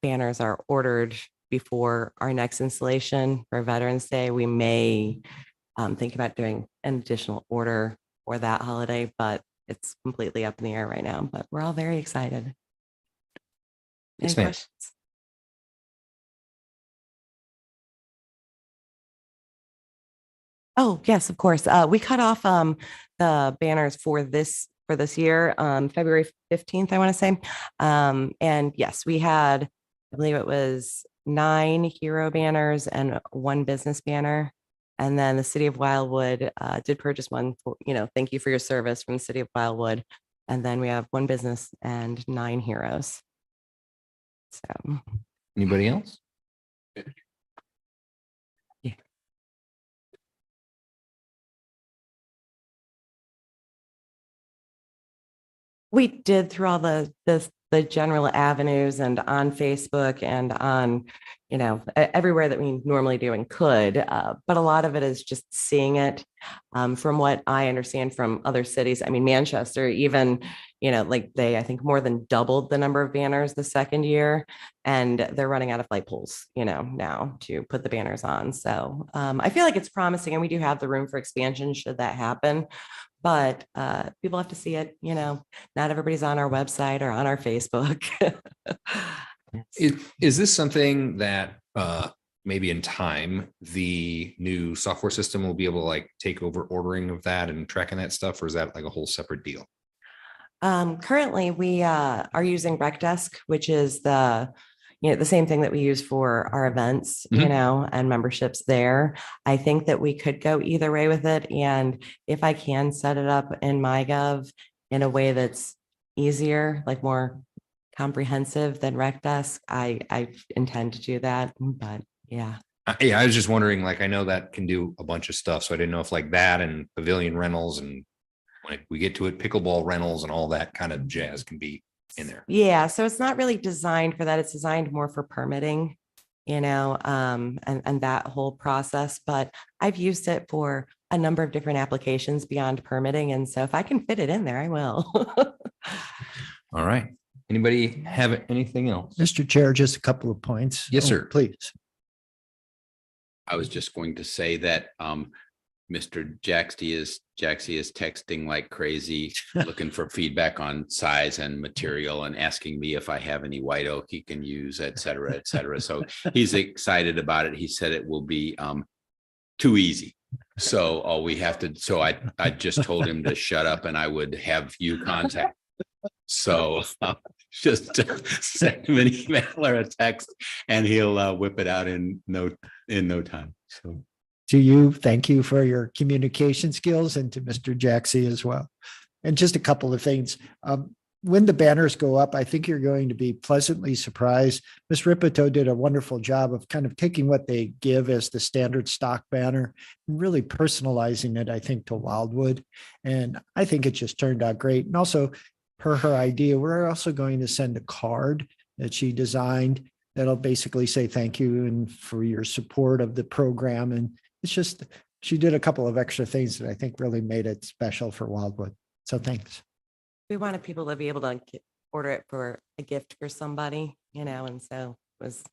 banners are ordered before our next installation for Veterans Day, we may think about doing an additional order for that holiday, but it's completely up in the air right now. But we're all very excited. Yes, Any ma'am. questions? Oh, yes, of course. We cut off the banners for this year, February 15th, I want to say. And yes, we had, I believe it was 9 hero banners and 1 business banner. And then the city of Wildwood did purchase one for, thank you for your service from the city of Wildwood. And then we have 1 business and 9 heroes. So. Anybody else? Yeah. We did through all the general avenues and on Facebook and on, everywhere that we normally do and could. But a lot of it is just seeing it. From what I understand from other cities, I mean, Manchester, even, I think more than doubled the number of banners the second year, and they're running out of light poles, now to put the banners on. So I feel like it's promising, and we do have the room for expansion should that happen. But people have to see it, not everybody's on our website or on our Facebook. Is this something that maybe in time, the new software system will be able to take over ordering of that and tracking that stuff, or is that a whole separate deal? Currently, we are using RecDesk, which is the same thing that we use for our events, and memberships there. I think that we could go either way with it. And if I can set it up in MyGov in a way that's easier, more comprehensive than RecDesk, I intend to do that. But yeah. Yeah, I was just wondering, I know that can do a bunch of stuff. So I didn't know if that and pavilion rentals and we get to it, pickleball rentals and all that kind of jazz can be in there. Yeah, so it's not really designed for that. It's designed more for permitting, and that whole process. But I've used it for a number of different applications beyond permitting. And so if I can fit it in there, I will. All right. Anybody have anything else? Mr. Chair, just a couple of points. Yes, sir. Please. I was just going to say that Mr. Jaxie is texting like crazy, looking for feedback on size and material and asking me if I have any white oak he can use, et cetera, et cetera. So he's excited about it. He said it will be too easy. So all we have to, I just told him to shut up and I would have you contact So just send him an email or a text and he'll whip it out in no time. So To you, thank you for your communication skills, and to Mr. Jaxie as well. And just a couple of things. When the banners go up, I think you're going to be pleasantly surprised. Ms. Ripito did a wonderful job of kind of taking what they give as the standard stock banner and really personalizing it, I think, to Wildwood. And I think it just turned out great. And also, per her idea, we're also going to send a card that she designed that'll basically say thank you and for your support of the program. And it's just, she did a couple of extra things that I think really made it special for Wildwood. So thanks. We wanted people to be able to order it for a gift for somebody, and so it was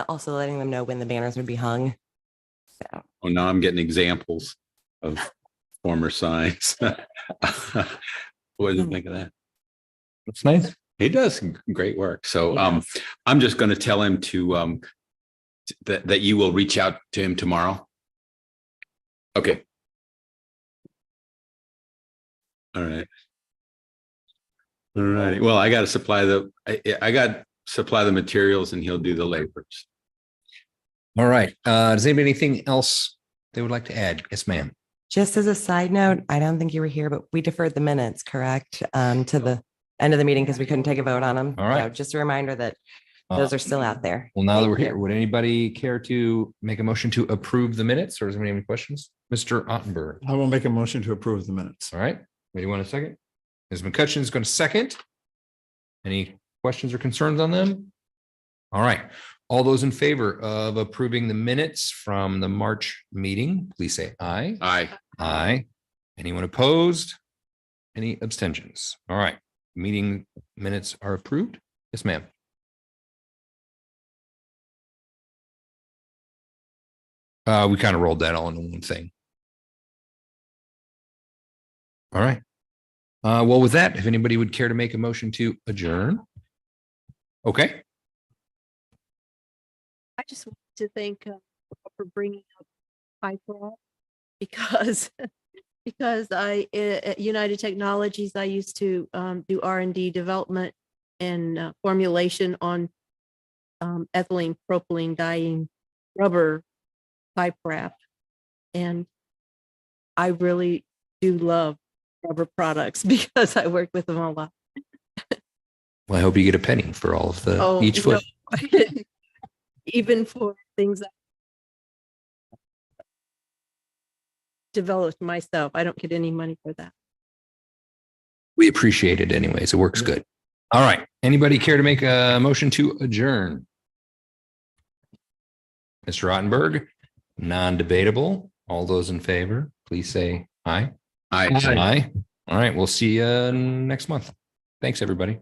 also letting them know when the banners would be hung. So oh, now I'm getting examples of former signs. What did you think of that? That's nice. He does great work. So I'm just going to tell him to that you will reach out to him tomorrow. Okay. All right. All righty. Well, I got to supply the materials and he'll do the labors. All right. Does anybody anything else they would like to add? Yes, ma'am. just as a side note, I don't think you were here, but we deferred the minutes, correct? To the end of the meeting because we couldn't take a vote on them. All right. So just a reminder that those are still out there. Well, now that Thank we're here, you. would anybody care to make a motion to approve the minutes, or does anybody have any questions? Mr. Ottenberg. I will make a motion to approve the minutes. All right. Maybe you want a second? Ms. McCutcheon is going to second. Any questions or concerns on them? All right. All those in favor of approving the minutes from the March meeting, please say aye. Aye. Aye. Anyone opposed? Any abstentions? All right. Meeting minutes are approved. Yes, ma'am. We kind of rolled that all into one thing. All right. Well, with that, if anybody would care to make a motion to adjourn. Okay. I just want to thank for bringing up Piper because I at United Technologies I used to do R&D development and formulation on ethylene propylene dyeing rubber pipe wrap, and I really do love rubber products because I work with them a lot. Well, I hope you get a penny for all of the each foot. No. Even for things I developed myself, I don't get any money for that. We appreciate it anyways. It works good. All right. Anybody care to make a motion to adjourn? Mr. Ottenberg, non-debatable. All those in favor, please say aye. Aye. Aye. All right. We'll see you next month. Thanks, everybody.